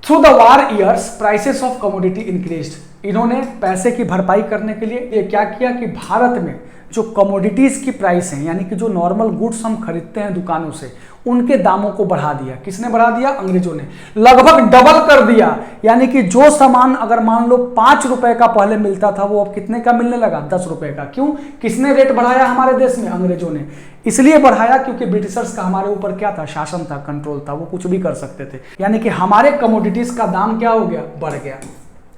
through the war years prices of commodity increased. इन्होंने पैसे की भरपाई करने के लिए ये क्या किया कि भारत में जो कमोडिटीज की प्राइस हैं, यानी कि जो नॉर्मल गुड्स हम खरीदते हैं दुकानों से, उनके दामों को बढ़ा दिया। किसने बढ़ा दिया? अंग्रेजों ने। लगभग डबल कर दिया। यानी कि जो सामान अगर मान लो 5 रुपए का पहले मिलता था वो अब कितने का मिलने लगा? 10 रुपए का। क्यों? किसने रेट बढ़ाया हमारे देश में? अंग्रेजों ने। इसलिए बढ़ाया क्योंकि ब्रिटिशर्स का हमारे ऊपर क्या था? शासन था, कंट्रोल था, वो कुछ भी कर सकते थे। यानी कि हमारे कमोडिटीज का दाम क्या हो गया? बढ़ गया।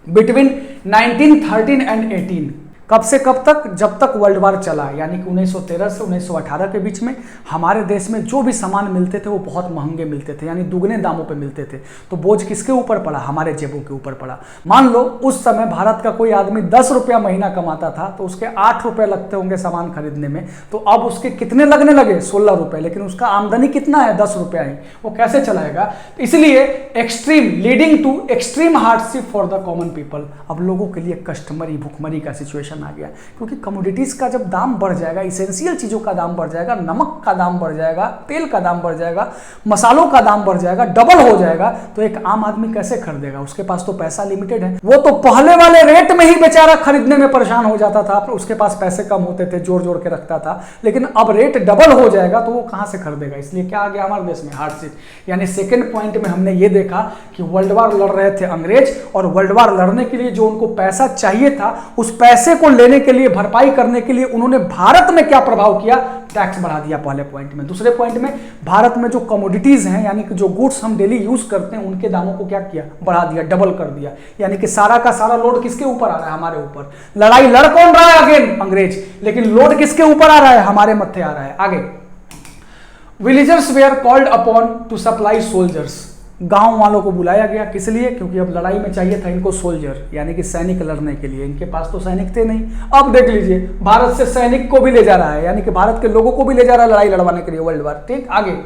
बिटवीन 1913 एंड 18, कब से कब तक? जब तक वर्ल्ड वार चला, यानी कि 1913 से 1918 के बीच में हमारे देश में जो भी सामान मिलते थे वो बहुत महंगे मिलते थे, यानी दुगने दामों पे मिलते थे। तो बोझ किसके ऊपर पड़ा? हमारे जेबों के ऊपर पड़ा। मान लो उस समय भारत का कोई आदमी 10 रुपया महीना कमाता था तो उसके 8 रुपये लगते होंगे सामान खरीदने में, तो अब उसके कितने लगने लगे? 16 रुपये। लेकिन उसका आमदनी कितना है? 10 रुपया ही। वो कैसे चलाएगा? तो इसलिए extreme, leading to extreme hardship for the common people. अब लोगों के लिए कस्टमरी, भुखमरी का सिचुएशन आ गया, क्योंकि कमोडिटीज का जब दाम बढ़ जाएगा, इसेंशियल चीजों का दाम बढ़ जाएगा, नमक का दाम बढ़ जाएगा, तेल का दाम बढ़ जाएगा, मसालों का दाम बढ़ जाएगा, डबल हो जाएगा, तो एक आम आदमी कैसे खरीदेगा? उसके पास तो पैसा लिमिटेड है। वो तो पहले वाले रेट में ही बेचारा खरीदने में परेशान हो जाता था, उसके पास पैसे कम होते थे, जोड़ जोड़ के रखता था। लेकिन अब रेट डबल हो जाएगा तो वो कहां से खरीदेगा? इसलिए क्या आ गया हमारे देश में? हार्डशिप। यानी सेकेंड पॉइंट में हमने ये देखा कि वर्ल्ड वार लड़ रहे थे अंग्रेज, और वर्ल्ड वार लड़ने के लिए जो उनको पैसा चाहिए था, उस पैसे को लेने के लिए, भरपाई करने के लिए उन्होंने भारत में क्या प्रभाव किया? टैक्स बढ़ा दिया पहले पॉइंट में। दूसरे पॉइंट में भारत में जो कमोडिटीज हैं, यानी कि जो गुड्स हम डेली यूज करते हैं, उनके दामों को क्या किया? बढ़ा दिया, डबल कर दिया। यानी कि सारा का सारा लोड किसके ऊपर आ रहा है? हमारे ऊपर। लड़ाई लड़ कौन रहा है? अगेन अंग्रेज। लेकिन लोड किसके ऊपर आ रहा है? हमारे मत्थे आ रहा है। आगे, villagers where called upon two supply soldiers. गांव वालों को बुलाया गया, किस लिए? क्योंकि अब लड़ाई में चाहिए था इनको सोल्जर, यानी कि सैनिक लड़ने के लिए। इनके पास तो सैनिक थे नहीं। अब देख लीजिए, भारत से सैनिक को भी ले जा रहा है, यानी कि भारत के लोगों को भी ले जा रहा है लड़ाई लड़वाने के लिए वर्ल्ड वार। ठीक, आगे,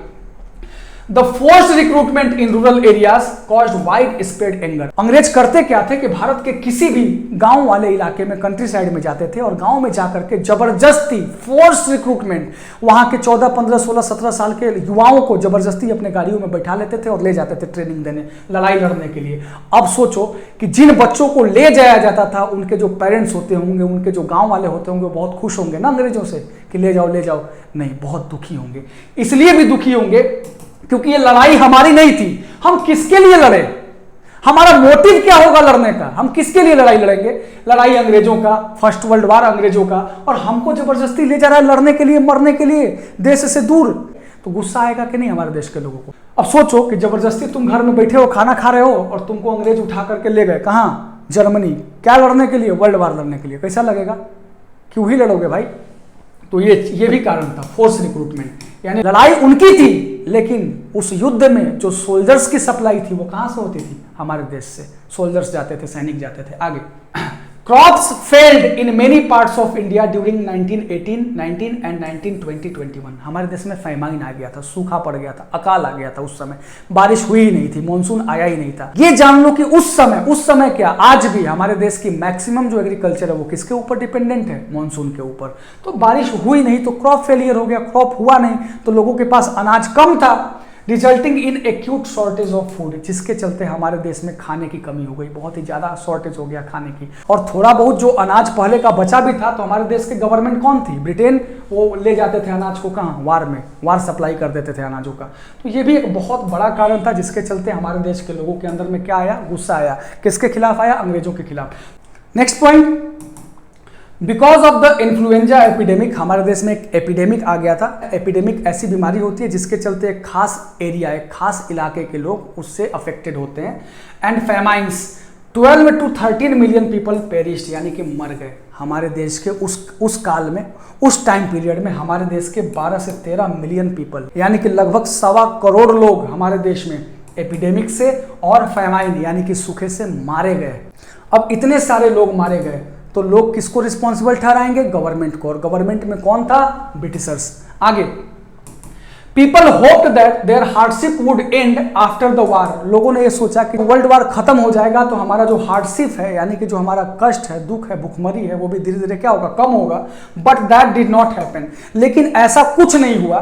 the forced recruitment in rural areas caused wide spread anger. अंग्रेज करते क्या थे कि भारत के किसी भी गांव वाले इलाके में, कंट्री साइड में जाते थे और गांव में जाकर के जबरदस्ती, फोर्स्ड रिक्रूटमेंट, वहां के 14, 15, 16, 17 साल के युवाओं को जबरदस्ती अपने गाड़ियों में बैठा लेते थे और ले जाते थे ट्रेनिंग देने, लड़ाई लड़ने के लिए। अब सोचो कि जिन बच्चों को ले जाया जाता था, उनके जो पेरेंट्स होते होंगे, उनके जो गांव वाले होते होंगे, बहुत खुश होंगे ना अंग्रेजों से कि ले जाओ ले जाओ। नहीं, बहुत दुखी होंगे। इसलिए भी दुखी होंगे क्योंकि ये लड़ाई हमारी नहीं थी। हम किसके लिए लड़े? हमारा मोटिव क्या होगा लड़ने का? हम किसके लिए लड़ाई लड़ेंगे? लड़ाई अंग्रेजों का, फर्स्ट वर्ल्ड वार अंग्रेजों का, और हमको जबरदस्ती ले जा रहा है लड़ने के लिए, मरने के लिए, देश से दूर। तो गुस्सा आएगा कि नहीं हमारे देश के लोगों को? अब सोचो कि जबरदस्ती तुम घर में बैठे हो, खाना खा रहे हो, और तुमको अंग्रेज उठा करके ले गए कहां? जर्मनी। क्या लड़ने के लिए? वर्ल्ड वार लड़ने के लिए। कैसा लगेगा? क्यों ही लड़ोगे भाई? तो ये भी कारण था, फोर्स रिक्रूटमेंट। यानी लड़ाई उनकी थी, लेकिन उस युद्ध में जो सोल्जर्स की सप्लाई थी वो कहां से होती थी? हमारे देश से सोल्जर्स जाते थे, सैनिक जाते थे। आगे, crops failed in many parts of India during 1918, 19 and 1920, 21। हमारे देश में फैमाइन आ गया था, सूखा पड़ गया था, अकाल आ गया था। उस समय बारिश हुई ही नहीं थी, मॉनसून आया ही नहीं था। ये जान लो कि उस समय क्या, आज भी हमारे देश की मैक्सिमम जो एग्रीकल्चर है वो किसके ऊपर डिपेंडेंट है? मॉनसून के ऊपर। तो बारिश हुई नहीं तो क्रॉप फेलियर हो गया, क्रॉप हुआ नहीं तो लोगों के पास अनाज कम था, resulting in acute shortage of food, जिसके चलते हमारे देश में खाने की कमी हो गई, बहुत ही ज्यादा शॉर्टेज हो गया खाने की। और थोड़ा बहुत जो अनाज पहले का बचा भी था, तो हमारे देश के गवर्नमेंट कौन थी? ब्रिटेन। वो ले जाते थे अनाज को कहाँ? वार में, वार सप्लाई कर देते थे अनाजों का। तो ये भी एक बहुत बड़ा कारण था जिसके चलते हमारे देश के लोगों के अंदर में क्या आया? गुस्सा आया। किसके खिलाफ आया? अंग्रेजों के खिलाफ। Next point, because of the influenza epidemic, हमारे देश में एक एपिडेमिक आ गया था। एपिडेमिक ऐसी बीमारी होती है जिसके चलते एक खास एरिया, एक खास इलाके के लोग उससे अफेक्टेड होते हैं। And famines, 12 to 13 million people perished, यानी कि मर गए। हमारे देश के उस काल में, उस टाइम पीरियड में हमारे देश के 12 से 13 मिलियन पीपल, यानी कि लगभग 1.25 करोड़ लोग हमारे देश में एपिडेमिक से और फैमाइन यानी कि सूखे से मारे गए। अब इतने सारे लोग मारे गए तो लोग किसको रिस्पॉन्सिबल ठहराएंगे? गवर्नमेंट को। और गवर्नमेंट में कौन था? ब्रिटिशर्स। आगे, people hoped that their hardship would end after the war. लोगों ने ये सोचा कि वर्ल्ड वार खत्म हो जाएगा तो हमारा जो हार्डशिप है, यानी कि जो हमारा कष्ट है, दुख है, भुखमरी है, वो भी धीरे धीरे क्या होगा? कम होगा। But that did not happen. लेकिन ऐसा कुछ नहीं हुआ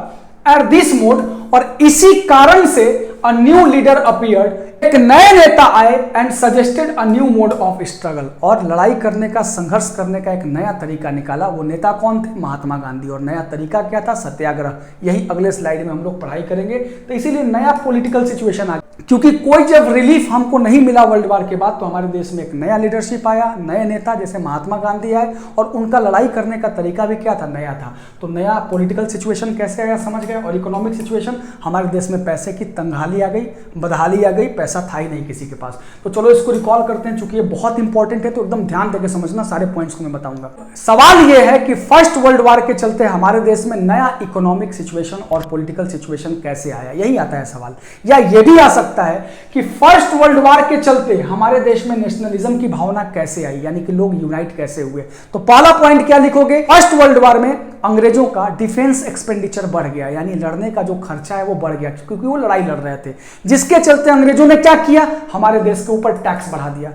एट दिस मोड। और इसी कारण से अ न्यू लीडर अपीयर्ड, एक नए नेता आए and suggested a new mode of struggle, और लड़ाई करने का, संघर्ष करने का एक नया तरीका निकाला। वो नेता कौन थे? महात्मा गांधी। और नया तरीका क्या था? सत्याग्रह। यही अगले स्लाइड में हम लोग पढ़ाई करेंगे। तो इसीलिए नया पॉलिटिकल सिचुएशन आ, क्योंकि कोई जब रिलीफ हमको नहीं मिला वर्ल्ड वार के बाद, तो हमारे देश में एक नया लीडरशिप आया, नए नेता जैसे महात्मा गांधी आए, और उनका लड़ाई करने का तरीका भी क्या था? नया था। तो नया पॉलिटिकल सिचुएशन कैसे आया समझ गए। और इकोनॉमिक सिचुएशन, हमारे देश में पैसे की तंगहाली आ गई, बदहाली आ गई, पैसा था ही नहीं किसी के पास। तो चलो इसको रिकॉल करते हैं, चूंकि ये बहुत इंपॉर्टेंट है तो एकदम ध्यान देकर समझना, सारे पॉइंट्स को मैं बताऊंगा। सवाल ये है कि फर्स्ट वर्ल्ड वार के चलते हमारे देश में नया इकोनॉमिक सिचुएशन और पॉलिटिकल सिचुएशन कैसे आया, यही आता है सवाल। या ये भी आ सकता है कि फर्स्ट वर्ल्ड वार के चलते हमारे देश में नेशनलिज्म की भावना कैसे आई, यानी कि लोग यूनाइट कैसे हुए। तो पहला पॉइंट क्या लिखोगे? फर्स्ट वर्ल्ड वार में अंग्रेजों का डिफेंस एक्सपेंडिचर बढ़ गया, यानी लड़ने का जो खर्चा है वो बढ़ गया, क्योंकि वो लड़ाई लड़ रहे थे। जिसके चलते अंग्रेजों ने क्या किया? हमारे देश के ऊपर टैक्स बढ़ा दिया।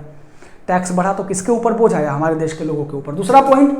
टैक्स बढ़ा तो किसके ऊपर बोझ आया? हमारे देश के लोगों के ऊपर। दूसरा पॉइंट,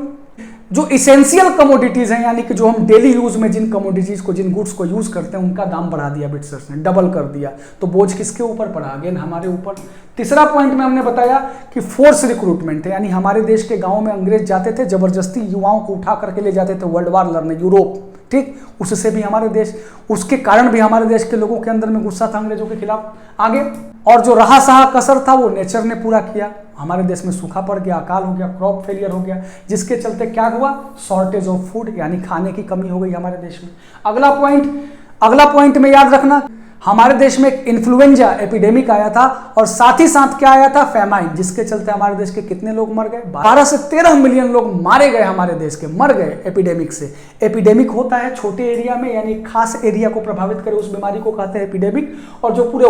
जो इसेंशियल कमोडिटीज हैं, यानी कि जो हम डेली यूज में जिन कमोडिटीज को, जिन गुड्स को यूज करते हैं, उनका दाम बढ़ा दिया ब्रिटिशर्स ने, डबल कर दिया। तो बोझ किसके ऊपर पड़ा? अगेन हमारे ऊपर। तीसरा पॉइंट में हमने बताया कि फोर्स रिक्रूटमेंट है, यानी हमारे देश के गांव में अंग्रेज जाते थे, जबरदस्ती युवाओं को उठा करके ले जाते थे वर्ल्ड वार लड़ने यूरोप, ठीक। उससे भी हमारे देश, उसके कारण भी हमारे देश के लोगों के अंदर में गुस्सा था अंग्रेजों के खिलाफ। आगे, और जो रहा सहा कसर था वो नेचर ने पूरा किया। हमारे देश में सूखा पड़ गया, अकाल हो गया, क्रॉप फेलियर हो गया, जिसके चलते क्या हुआ? शॉर्टेज ऑफ फूड, यानी खाने की कमी हो गई हमारे देश में। अगला पॉइंट में याद रखना, हमारे देश में एक इन्फ्लुएंजा एपिडेमिक आया था, और साथ ही साथ क्या आया था? फैमाइन, जिसके चलते हमारे देश के कितने लोग मर गए? 12 से 13 मिलियन लोग मारे गए हमारे देश के, मर गए एपिडेमिक से। एपिडेमिक होता है छोटे एरिया में, यानी खास एरिया को प्रभावित करे, उस बीमारी को कहते हैं एपिडेमिक। और जो पूरे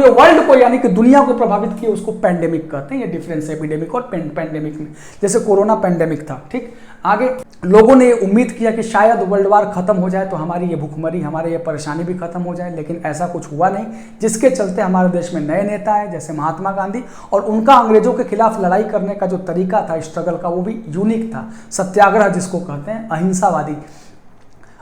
वर्ल्ड को यानी कि दुनिया को प्रभावित किया उसको पैंडेमिक कहते हैं। ये डिफरेंस है एपिडेमिक और पैंडेमिक में, जैसे कोरोना पैंडेमिक था, ठीक। आगे, लोगों ने उम्मीद किया कि शायद वर्ल्ड वार खत्म हो जाए तो हमारी ये भुखमरी, हमारी ये परेशानी भी खत्म हो जाए, लेकिन ऐसा कुछ हुआ नहीं। जिसके चलते हमारे देश में नए नेता आए जैसे महात्मा गांधी, और उनका अंग्रेजों के खिलाफ लड़ाई करने का जो तरीका था स्ट्रगल का, वो भी यूनिक था। सत्याग्रह जिसको कहते हैं,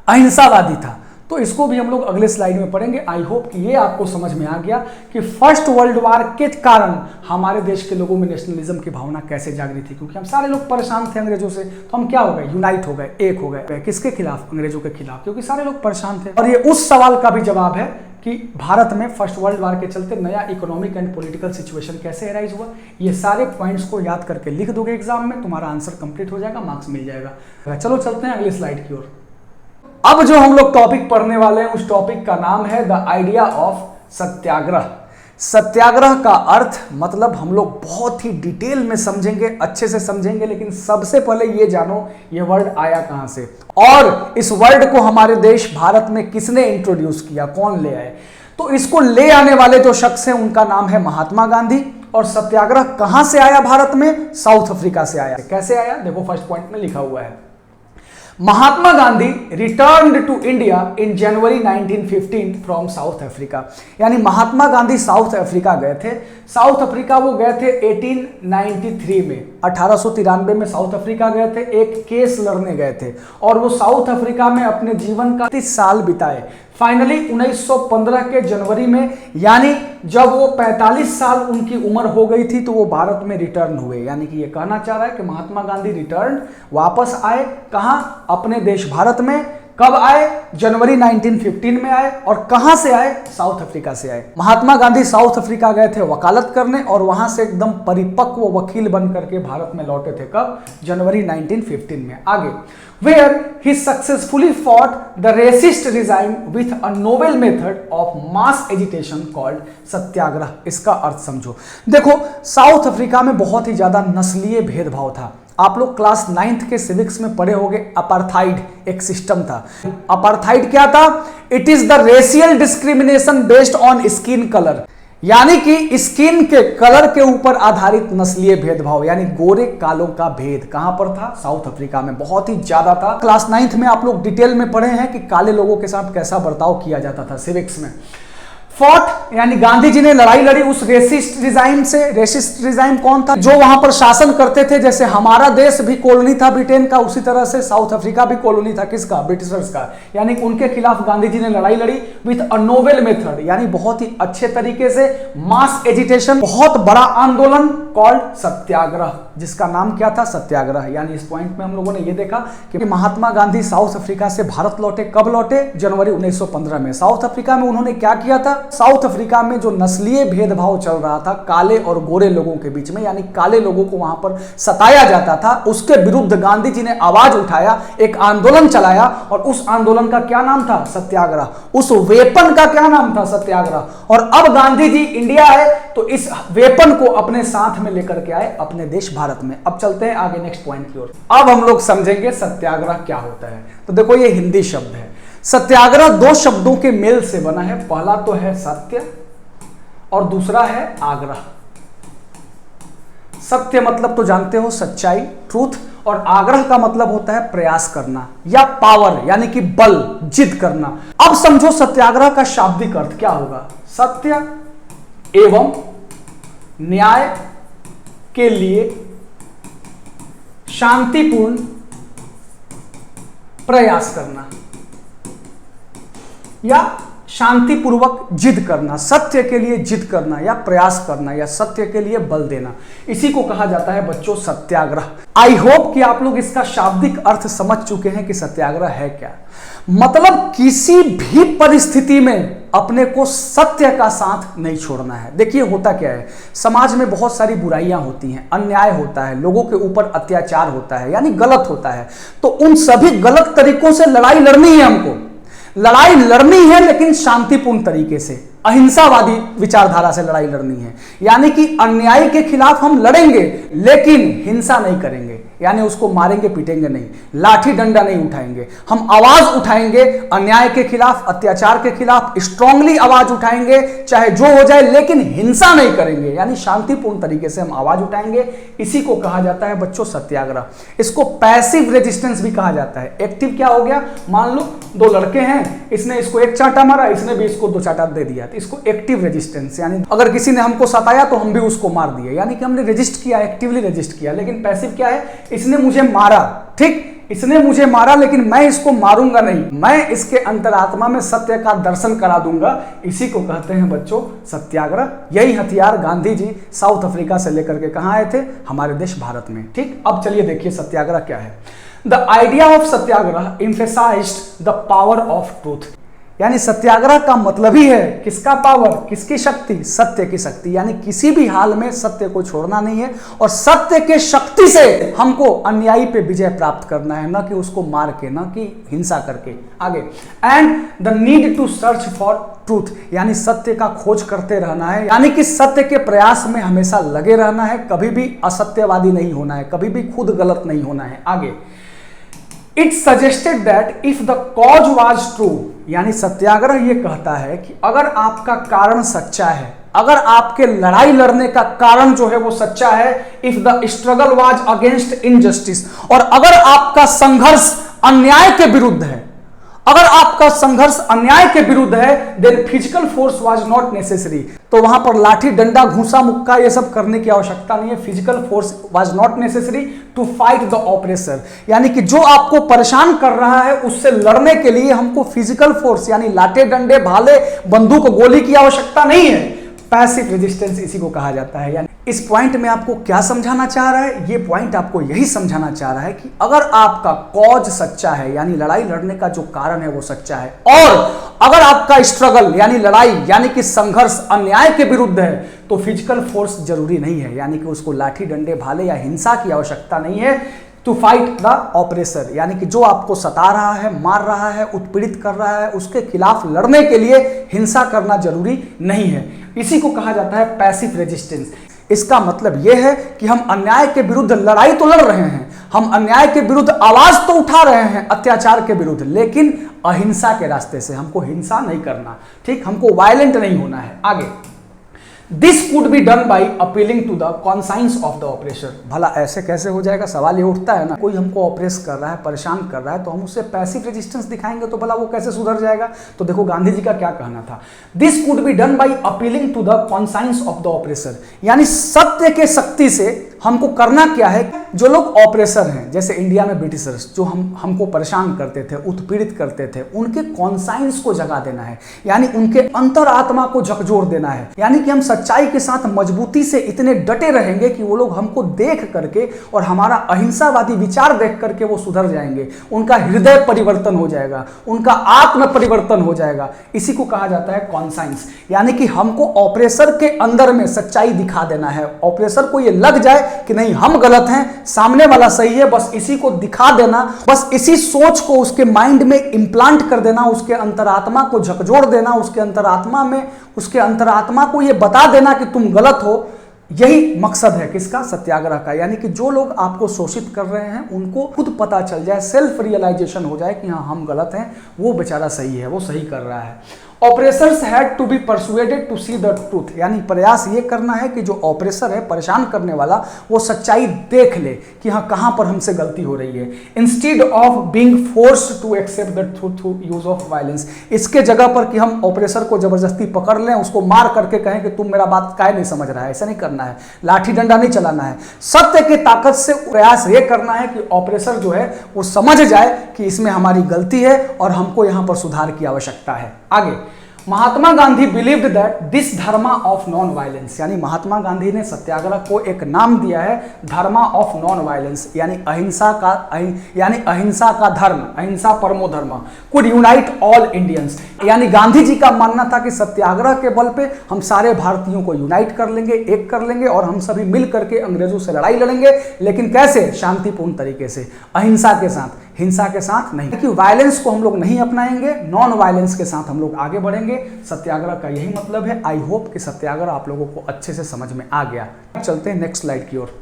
अहिंसावादी था। तो इसको भी हम लोग अगले स्लाइड में पढ़ेंगे। आई होप कि ये आपको समझ में आ गया कि फर्स्ट वर्ल्ड वार के कारण हमारे देश के लोगों में नेशनलिज्म की भावना कैसे जागृत थी, क्योंकि हम सारे लोग परेशान थे अंग्रेजों से। तो हम क्या हो गए? यूनाइट हो गए, एक हो गए। किसके खिलाफ? अंग्रेजों के खिलाफ, क्योंकि सारे लोग परेशान थे। और ये उस सवाल का भी जवाब है कि भारत में फर्स्ट वर्ल्ड वार के चलते नया इकोनॉमिक एंड पॉलिटिकल सिचुएशन कैसे अराइज हुआ। ये सारे पॉइंट्स को याद करके लिख दोगे एग्जाम में, तुम्हारा आंसर कंप्लीट हो जाएगा, मार्क्स मिल जाएगा। चलो चलते हैं अगले स्लाइड की ओर। अब जो हम लोग टॉपिक पढ़ने वाले हैं, उस टॉपिक का नाम है द आइडिया ऑफ सत्याग्रह। सत्याग्रह का अर्थ, मतलब हम लोग बहुत ही डिटेल में समझेंगे, अच्छे से समझेंगे। लेकिन सबसे पहले ये जानो ये वर्ड आया कहां से, और इस वर्ड को हमारे देश भारत में किसने इंट्रोड्यूस किया, कौन ले आए। तो इसको ले आने वाले जो शख्स हैं उनका नाम है महात्मा गांधी। और सत्याग्रह कहां से आया भारत में? साउथ अफ्रीका से आया। कैसे आया? देखो फर्स्ट पॉइंट में लिखा हुआ है, Mahatma Gandhi returned to India in January 1915 from South Africa. यानी महात्मा गांधी साउथ अफ्रीका गए थे। साउथ अफ्रीका वो गए थे 1893 में, 1893 में साउथ अफ्रीका गए थे, एक केस लड़ने गए थे। और वो साउथ अफ्रीका में अपने जीवन का 30 साल बिताए। फाइनली 1915 के जनवरी में, यानी जब वो 45 साल उनकी उम्र हो गई थी, तो वो भारत में रिटर्न हुए। यानी कि ये कहना चाह रहा है कि महात्मा गांधी रिटर्न, वापस आए कहां? अपने देश भारत में कब आए? जनवरी 1915 में आए। और कहां से आए? साउथ अफ्रीका से आए। महात्मा गांधी साउथ अफ्रीका गए थे वकालत करने और वहां से एकदम परिपक्व वकील बन करके भारत में लौटे थे। कब? जनवरी 1915 में। आगे, where he successfully fought the racist regime with a novel method of mass agitation called सत्याग्रह। इसका अर्थ समझो। देखो, साउथ अफ्रीका में बहुत ही ज्यादा नस्लीय भेदभाव था। आप लोग क्लास 9th के सिविक्स में पढ़े होंगे, अपार्थाइड एक सिस्टम था। अपार्थाइड क्या था? It is the racial discrimination based on skin colour, यानी कि स्किन के कलर के ऊपर आधारित नस्लीय भेदभाव, यानी गोरे कालों का भेद। कहां पर था? साउथ अफ्रीका में बहुत ही ज्यादा था। क्लास 9th में आप लोग डिटेल में पढ़े हैं कि काले लोगों के साथ कैसा बर्ताव किया जाता था सिविक्स में। फॉट यानी गांधी जी ने लड़ाई लड़ी उस रेसिस्ट रिजाइम से। रेसिस्ट रिजाइम कौन था? जो वहां पर शासन करते थे। जैसे हमारा देश भी कॉलोनी था ब्रिटेन का, उसी तरह से साउथ अफ्रीका भी कॉलोनी था। किसका? ब्रिटिशर्स का। यानी उनके खिलाफ गांधी जी ने लड़ाई लड़ी विथ अ नोवेल मेथड, यानी बहुत ही अच्छे तरीके से मास एजिटेशन, बहुत बड़ा आंदोलन कॉल्ड सत्याग्रह, जिसका नाम क्या था? सत्याग्रह। यानी इस पॉइंट में हम लोगों ने यह देखा कि महात्मा गांधी साउथ अफ्रीका से भारत लौटे। कब लौटे? जनवरी 1915 में। साउथ अफ्रीका में उन्होंने क्या किया था? साउथ अफ्रीका में जो नस्लीय भेदभाव चल रहा था काले और गोरे लोगों के बीच में, यानी काले लोगों को वहां पर सताया जाता था, उसके विरुद्ध गांधी जी ने आवाज उठाया, एक आंदोलन चलाया। और उस आंदोलन का क्या नाम था? सत्याग्रह। उस वेपन का क्या नाम था? सत्याग्रह। और अब गांधी जी इंडिया आए तो इस वेपन को अपने साथ में लेकर के आए अपने देश भारत में। अब चलते हैं आगे नेक्स्ट पॉइंट की ओर। अब हम लोग समझेंगे सत्याग्रह क्या होता है। तो देखो, ये हिंदी शब्द है। सत्याग्रह दो शब्दों के मेल से बना है। पहला तो है सत्य और दूसरा है आग्रह। सत्य मतलब तो जानते हो सच्चाई, ट्रूथ, और आग्रह का मतलब होता है प्रयास करना या पावर, यानी कि बल, जिद करना। अब समझो सत्याग्रह का शाब्दिक अर्थ क्या होगा? सत्य एवं न्याय के लिए शांतिपूर्ण प्रयास करना या शांतिपूर्वक जिद करना, सत्य के लिए जिद करना या प्रयास करना या सत्य के लिए बल देना, इसी को कहा जाता है बच्चों सत्याग्रह। आई होप कि आप लोग इसका शाब्दिक अर्थ समझ चुके हैं कि सत्याग्रह है क्या। मतलब किसी भी परिस्थिति में अपने को सत्य का साथ नहीं छोड़ना है। देखिए होता क्या है, समाज में बहुत सारी बुराइयां होती हैं, अन्याय होता है, लोगों के ऊपर अत्याचार होता है, यानी गलत होता है। तो उन सभी गलत तरीकों से लड़ाई लड़नी है हमको। लड़ाई लड़नी है लेकिन शांतिपूर्ण तरीके से, अहिंसावादी विचारधारा से लड़ाई लड़नी है। यानी कि अन्याय के खिलाफ हम लड़ेंगे लेकिन हिंसा नहीं करेंगे, यानी उसको मारेंगे पीटेंगे नहीं, लाठी डंडा नहीं उठाएंगे। हम आवाज उठाएंगे अन्याय के खिलाफ, अत्याचार के खिलाफ, स्ट्रांगली आवाज उठाएंगे चाहे जो हो जाए, लेकिन हिंसा नहीं करेंगे, यानी शांतिपूर्ण तरीके से हम आवाज उठाएंगे। इसी को कहा जाता है बच्चों सत्याग्रह। इसको पैसिव रेजिस्टेंस भी कहा जाता है। एक्टिव क्या हो गया? मान लो दो लड़के हैं, इसने इसको एक चांटा मारा, इसने भी इसको दो चांटा दे दिया, इसको एक्टिव रेजिस्टेंस, यानी अगर किसी ने हमको सताया तो हम भी उसको मार दिए, यानी कि हमने रेजिस्ट किया, एक्टिवली रेजिस्ट किया। लेकिन पैसिव क्या है? इसने मुझे मारा, ठीक, इसने मुझे मारा लेकिन मैं इसको मारूंगा नहीं, मैं इसके अंतरात्मा में सत्य का दर्शन करा दूंगा। इसी को कहते हैं बच्चों सत्याग्रह। यही हथियार गांधी जी साउथ अफ्रीका से लेकर के कहां आए थे? हमारे देश भारत में। ठीक, अब चलिए देखिए सत्याग्रह क्या है। The idea of Satyagraha emphasized the power of truth, यानी सत्याग्रह का मतलब ही है किसका पावर, किसकी शक्ति? सत्य की शक्ति। यानी किसी भी हाल में सत्य को छोड़ना नहीं है और सत्य के शक्ति से हमको अन्यायी पे विजय प्राप्त करना है, न कि उसको मार के, न कि हिंसा करके। आगे, and the need to search for truth, यानी सत्य का खोज करते रहना है, यानी कि सत्य के प्रयास में हमेशा लगे रहना है, कभी भी असत्यवादी नहीं होना है, कभी भी खुद गलत नहीं होना है। आगे, it suggested that if the cause was true, यानी सत्याग्रह ये कहता है कि अगर आपका कारण सच्चा है, अगर आपके लड़ाई लड़ने का कारण जो है वो सच्चा है, if the struggle was against injustice, और अगर आपका संघर्ष अन्याय के विरुद्ध है, अगर आपका संघर्ष अन्याय के विरुद्ध है, then physical force was not necessary, तो वहां पर लाठी डंडा घूसा मुक्का ये सब करने की आवश्यकता नहीं है। Physical force was not necessary to fight the oppressor, यानी कि जो आपको परेशान कर रहा है उससे लड़ने के लिए हमको फिजिकल फोर्स यानी लाठे डंडे भाले बंदूक गोली की आवश्यकता नहीं है। पैसिव रेजिस्टेंस इसी को कहा जाता है। यानी इस पॉइंट में आपको क्या समझाना चाह रहा है? ये पॉइंट आपको यही समझाना चाह रहा है कि अगर आपका कॉज सच्चा है, यानी लड़ाई लड़ने का जो कारण है वो सच्चा है, और अगर आपका स्ट्रगल यानी लड़ाई यानी कि संघर्ष अन्याय के विरुद्ध है, तो फिजिकल फोर्स जरूरी नहीं है, यानी कि उसको लाठी डंडे भाले या हिंसा की आवश्यकता नहीं है टू फाइट द ऑपरेसर, यानी कि जो आपको सता रहा है, मार रहा है, उत्पीड़ित कर रहा है, उसके खिलाफ लड़ने के लिए हिंसा करना जरूरी नहीं है। इसी को कहा जाता है पैसिव रेजिस्टेंस। इसका मतलब यह है कि हम अन्याय के विरुद्ध लड़ाई तो लड़ रहे हैं, हम अन्याय के विरुद्ध आवाज तो उठा रहे हैं, अत्याचार के विरुद्ध, लेकिन अहिंसा के रास्ते से। हमको हिंसा नहीं करना, ठीक, हमको वायलेंट नहीं होना है। आगे, this could be done by appealing to the conscience of the oppressor. भला ऐसे कैसे हो जाएगा? सवाल ये उठता है ना, कोई हमको ऑपरेस कर रहा है, परेशान कर रहा है, तो हम उससे पैसिव रेजिस्टेंस दिखाएंगे तो भला वो कैसे सुधर जाएगा? तो देखो गांधी जी का क्या कहना था, this could be done by appealing to the conscience of the oppressor, यानी सत्य के शक्ति से हमको करना क्या है, जो लोग ऑपरेसर हैं, जैसे इंडिया में ब्रिटिशर्स जो हमको परेशान करते थे, उत्पीड़ित करते थे, उनके कॉन्साइंस को जगा देना है, यानी उनके अंतरात्मा को झकझोर देना है, यानी कि हम सच्चाई के साथ मजबूती से इतने डटे रहेंगे कि वो लोग हमको देख करके और हमारा अहिंसावादी विचार देख करके वो सुधर जाएंगे, उनका हृदय परिवर्तन हो जाएगा, उनका आत्म परिवर्तन हो जाएगा। इसी को कहा जाता है कॉन्साइंस, यानी कि हमको ऑपरेसर के अंदर में सच्चाई दिखा देना है, ऑपरेसर को ये लग जाए कि नहीं हम गलत हैं, सामने वाला सही है, बस इसी को दिखा देना, बस इसी सोच को उसके माइंड में इंप्लांट कर देना, उसके अंतरात्मा को झकझोर देना, उसके अंतरात्मा को यह बता देना कि तुम गलत हो। यही मकसद है किसका? सत्याग्रह का। यानी कि जो लोग आपको शोषित कर रहे हैं उनको खुद पता चल जाए, सेल्फ रियलाइजेशन हो जाए कि हाँ हम गलत हैं, वो बेचारा सही है, वो सही कर रहा है। Oppressors had to be persuaded to see the truth, यानी प्रयास ये करना है कि जो ऑपरेसर है, परेशान करने वाला, वो सच्चाई देख ले कि हाँ कहाँ पर हमसे गलती हो रही है, instead of being forced to accept the truth through use of violence. इसके जगह पर कि हम ऑपरेसर को जबरदस्ती पकड़ लें, उसको मार करके कहें कि तुम मेरा बात काहे नहीं समझ रहा है, ऐसा नहीं करना है, लाठी डंडा नहीं चलाना है। सत्य की ताकत से प्रयास ये करना है कि ऑपरेसर जो है वो समझ जाए कि इसमें हमारी गलती है और हमको यहां पर सुधार की आवश्यकता है। आगे, Mahatma Gandhi believed that this dharma of non violence, यानी महात्मा गांधी ने सत्याग्रह को एक नाम दिया है धर्मा ऑफ नॉन वायलेंस, यानी अहिंसा का धर्म, अहिंसा परमो धर्म, कुड यूनाइट ऑल इंडियंस। यानी गांधी जी का मानना था कि सत्याग्रह के बल पे हम सारे भारतीयों को यूनाइट कर लेंगे, एक कर लेंगे, और हम सभी मिल करके अंग्रेजों से लड़ाई लड़ेंगे, लेकिन कैसे? शांतिपूर्ण तरीके से, अहिंसा के साथ, हिंसा के साथ नहीं, क्योंकि वायलेंस को हम लोग नहीं अपनाएंगे, नॉन वायलेंस के साथ हम लोग आगे बढ़ेंगे। सत्याग्रह का यही मतलब है। आई होप कि सत्याग्रह आप लोगों को अच्छे से समझ में आ गया। चलते हैं नेक्स्ट स्लाइड की ओर।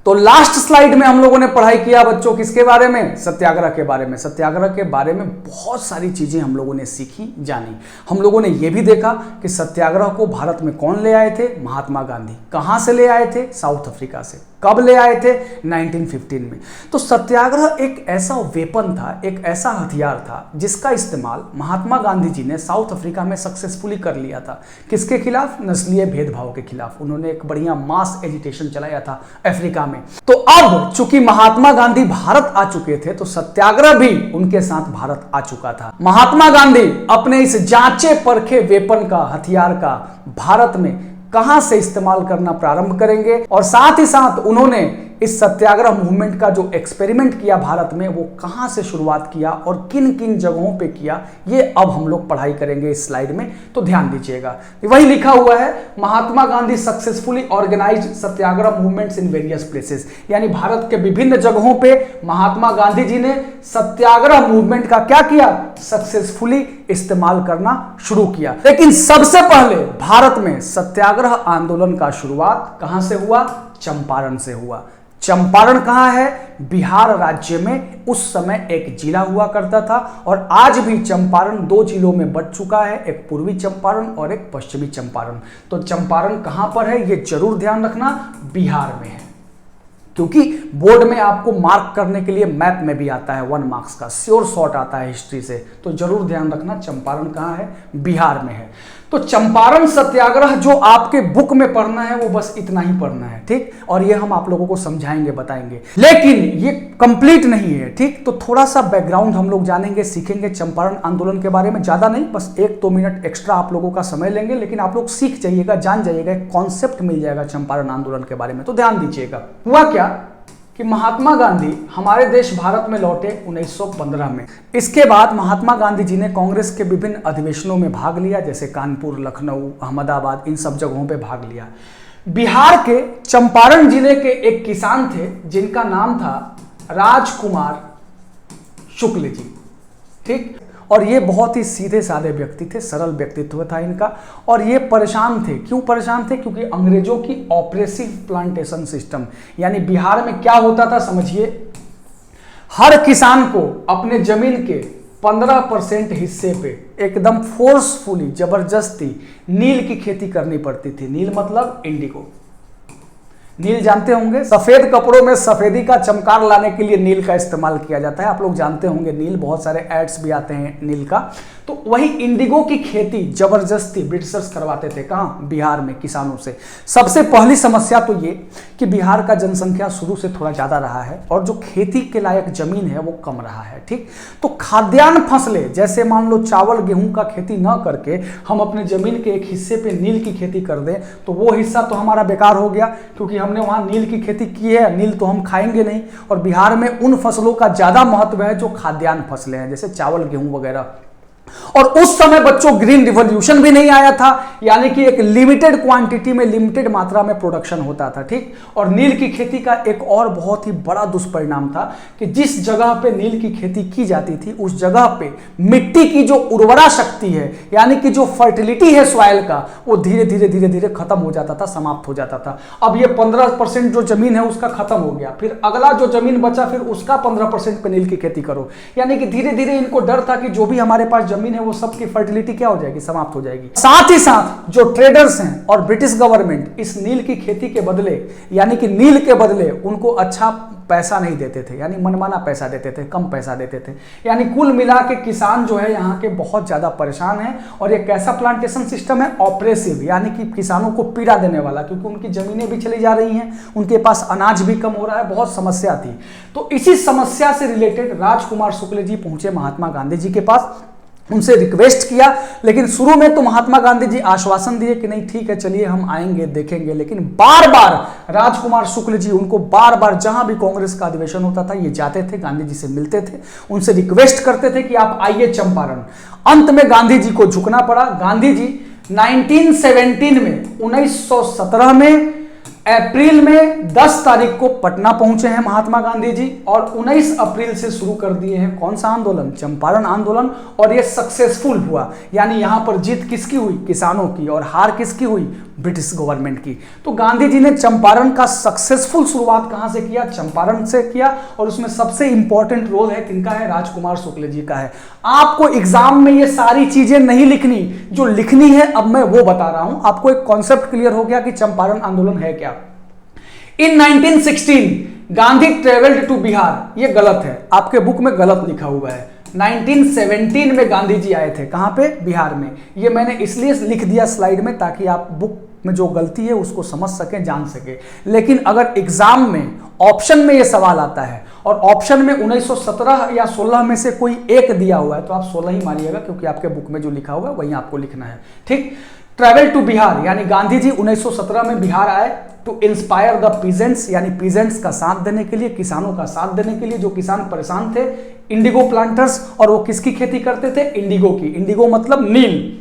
तो लास्ट स्लाइड में हम लोगों ने पढ़ाई किया बच्चों किसके बारे में? सत्याग्रह के बारे में। सत्याग्रह के बारे में बहुत सारी चीजें हम लोगों ने सीखी, जानी। हम लोगों ने यह भी देखा कि सत्याग्रह को भारत में कौन ले आए थे? महात्मा गांधी। कहां से ले आए थे? साउथ अफ्रीका से। कब ले आए थे? 1915 में। तो सत्याग्रह एक ऐसा वेपन था, एक ऐसा हथियार था जिसका इस्तेमाल महात्मा गांधी जी ने साउथ अफ्रीका में सक्सेसफुली कर लिया था। किसके खिलाफ? नस्लीय भेदभाव के खिलाफ। उन्होंने एक बढ़िया मास एजिटेशन चलाया था अफ्रीका में। तो अब चूंकि महात्मा गांधी भारत आ चुके थे, तो सत्याग्रह भी उनके साथ भारत आ चुका था। महात्मा गांधी अपने इस जांचे परखे वेपन का, हथियार का भारत में कहां से इस्तेमाल करना प्रारंभ करेंगे, और साथ ही साथ उन्होंने इस सत्याग्रह मूवमेंट का जो एक्सपेरिमेंट किया भारत में, वो कहां से शुरुआत किया और किन किन जगहों पे किया, ये अब हम लोग पढ़ाई करेंगे इस स्लाइड में। तो ध्यान दीजिएगा, वही लिखा हुआ है, Mahatma Gandhi successfully organised satyagraha movements in various places, यानी भारत के विभिन्न जगहों पे महात्मा गांधी जी ने सत्याग्रह मूवमेंट का क्या किया? सक्सेसफुली इस्तेमाल करना शुरू किया। लेकिन सबसे पहले भारत में सत्याग्रह आंदोलन का शुरुआत कहां से हुआ? चंपारण से हुआ। चंपारण कहां है? बिहार राज्य में उस समय एक जिला हुआ करता था, और आज भी चंपारण 2 जिलों में बंट चुका है, एक पूर्वी चंपारण और एक पश्चिमी चंपारण। तो चंपारण कहां पर है ये जरूर ध्यान रखना, बिहार में है, क्योंकि बोर्ड में आपको मार्क करने के लिए मैप में भी आता है 1 मार्क्स का, श्योर शॉट आता है हिस्ट्री से, तो जरूर ध्यान रखना चंपारण कहां है? बिहार में है। तो चंपारण सत्याग्रह जो आपके बुक में पढ़ना है वो बस इतना ही पढ़ना है, ठीक। और ये हम आप लोगों को समझाएंगे, बताएंगे, लेकिन ये कंप्लीट नहीं है, ठीक। तो थोड़ा सा बैकग्राउंड हम लोग जानेंगे, सीखेंगे चंपारण आंदोलन के बारे में, ज्यादा नहीं, बस 1-2 मिनट एक्स्ट्रा आप लोगों का समय लेंगे, लेकिन आप लोग सीख जाइएगा, जान जाइएगा, एक कॉन्सेप्ट मिल जाएगा चंपारण आंदोलन के बारे में। तो ध्यान दीजिएगा, हुआ क्या कि महात्मा गांधी हमारे देश भारत में लौटे 1915 में। इसके बाद महात्मा गांधी जी ने कांग्रेस के विभिन्न अधिवेशनों में भाग लिया, जैसे कानपुर, लखनऊ, अहमदाबाद, इन सब जगहों पे भाग लिया। बिहार के चंपारण जिले के एक किसान थे जिनका नाम था राजकुमार शुक्ल जी, ठीक। और ये बहुत ही सीधे साधे व्यक्ति थे, सरल व्यक्तित्व था इनका, और ये परेशान थे। क्यों परेशान थे? क्योंकि अंग्रेजों की ऑपरेसिव प्लांटेशन सिस्टम, यानी बिहार में क्या होता था समझिए, हर किसान को अपने जमीन के 15% हिस्से पे एकदम फोर्सफुली, जबरदस्ती नील की खेती करनी पड़ती थी। नील मतलब इंडिगो। नील जानते होंगे, सफेद कपड़ों में सफेदी का चमकार लाने के लिए नील का इस्तेमाल किया जाता है। आप लोग जानते होंगे नील, बहुत सारे एड्स भी आते हैं नील का। तो वही इंडिगो की खेती जबरदस्ती ब्रिटिशर्स करवाते थे। कहां? बिहार में, किसानों से। सबसे पहली समस्या तो ये कि बिहार का जनसंख्या शुरू से थोड़ा ज्यादा रहा है और जो खेती के लायक जमीन है वो कम रहा है, ठीक। तो खाद्यान्न फसलें, जैसे मान लो चावल गेहूं का खेती ना करके हम अपने जमीन के एक हिस्से पे नील की खेती कर दें, तो वो हिस्सा तो हमारा बेकार हो गया, क्योंकि हमने वहां नील की खेती की है, नील तो हम खाएंगे नहीं। और बिहार में उन फसलों का ज्यादा महत्व है जो खाद्यान्न फसलें हैं, जैसे चावल गेहूं वगैरह। और उस समय बच्चों ग्रीन रिवॉल्यूशन भी नहीं आया था, यानी कि एक लिमिटेड क्वांटिटी में, लिमिटेड मात्रा में प्रोडक्शन होता था, ठीक। और नील की खेती का एक और बहुत ही बड़ा दुष्परिणाम था कि जिस जगह पे नील की खेती की जाती थी उस जगह पे मिट्टी की जो उर्वरा शक्ति है, यानी कि जो फर्टिलिटी है सॉइल का, वो धीरे धीरे खत्म हो जाता था, समाप्त हो जाता था। अब ये 15% जो जमीन है उसका खत्म हो गया, फिर अगला जो जमीन बचा फिर उसका 15% पे नील की खेती करो, यानी कि धीरे धीरे इनको डर था कि जो भी हमारे पास जमीन है वो सबकी फर्टिलिटी क्या हो जाएगी, समाप्त हो जाएगी। साथ ही साथ जो ट्रेडर्स हैं और ब्रिटिश गवर्नमेंट इस नील की खेती के बदले, यानी कि नील के बदले उनको अच्छा पैसा नहीं देते थे, यानी मनमाना पैसा देते थे, कम पैसा देते थे। यानी कुल मिला के किसान जो है यहाँ के बहुत ज्यादा परेशान है। और ये कैसा प्लांटेशन सिस्टम है? ऑपरेसिव, यानी कि किसानों को पीड़ा देने वाला, क्योंकि उनकी जमीनें भी चली जा रही हैं, उनके पास अनाज भी कम हो रहा है, बहुत समस्या थी। तो इसी समस्या से रिलेटेड राजकुमार शुक्ल जी पहुंचे महात्मा गांधी जी के पास, उनसे रिक्वेस्ट किया। लेकिन शुरू में तो महात्मा गांधी जी आश्वासन दिए कि नहीं ठीक है, चलिए हम आएंगे, देखेंगे। लेकिन बार बार राजकुमार शुक्ल जी उनको बार बार जहां भी कांग्रेस का अधिवेशन होता था ये जाते थे, गांधी जी से मिलते थे, उनसे रिक्वेस्ट करते थे कि आप आइए चंपारण। अंत में गांधी जी को झुकना पड़ा। गांधी जी 1917 में अप्रैल में 10 तारीख को पटना पहुंचे हैं महात्मा गांधी जी, और 19 अप्रैल से शुरू कर दिए हैं कौन सा आंदोलन? चंपारण आंदोलन। और यह सक्सेसफुल हुआ, यानी यहां पर जीत किसकी हुई? किसानों की। और हार किसकी हुई? ब्रिटिश गवर्नमेंट की। तो गांधी जी ने चंपारण का सक्सेसफुल शुरुआत कहां से किया? चंपारण से किया। और उसमें सबसे इंपॉर्टेंट रोल है किनका है? राजकुमार शुक्ल जी का है। आपको एग्जाम में ये सारी चीजें नहीं लिखनी, जो लिखनी है अब मैं वो बता रहा हूं। आपको एक कॉन्सेप्ट क्लियर हो गया कि चंपारण आंदोलन है क्या। इन 1916 गांधी ट्रेवल्ड टू बिहार, ये गलत है, आपके बुक में गलत लिखा हुआ है। 1917 में गांधी जी आए थे, कहां पे? बिहार में। ये मैंने इसलिए लिख दिया स्लाइड में ताकि आप बुक में जो गलती है उसको समझ सकें, जान सके। लेकिन अगर एग्जाम में ऑप्शन में ये सवाल आता है और ऑप्शन में 1917 या 16 में से कोई एक दिया हुआ है तो आप 16 ही मानिएगा, क्योंकि आपके बुक में जो लिखा हुआ है वही आपको लिखना है, ठीक। ट्रेवल टू बिहार, यानी गांधी जी 1917 में बिहार आए टू इंस्पायर द पीजेंट्स, यानी पीजेंट्स का साथ देने के लिए, किसानों का साथ देने के लिए, जो किसान परेशान थे, इंडिगो प्लांटर्स। और वो किसकी खेती करते थे? इंडिगो की। इंडिगो मतलब नील।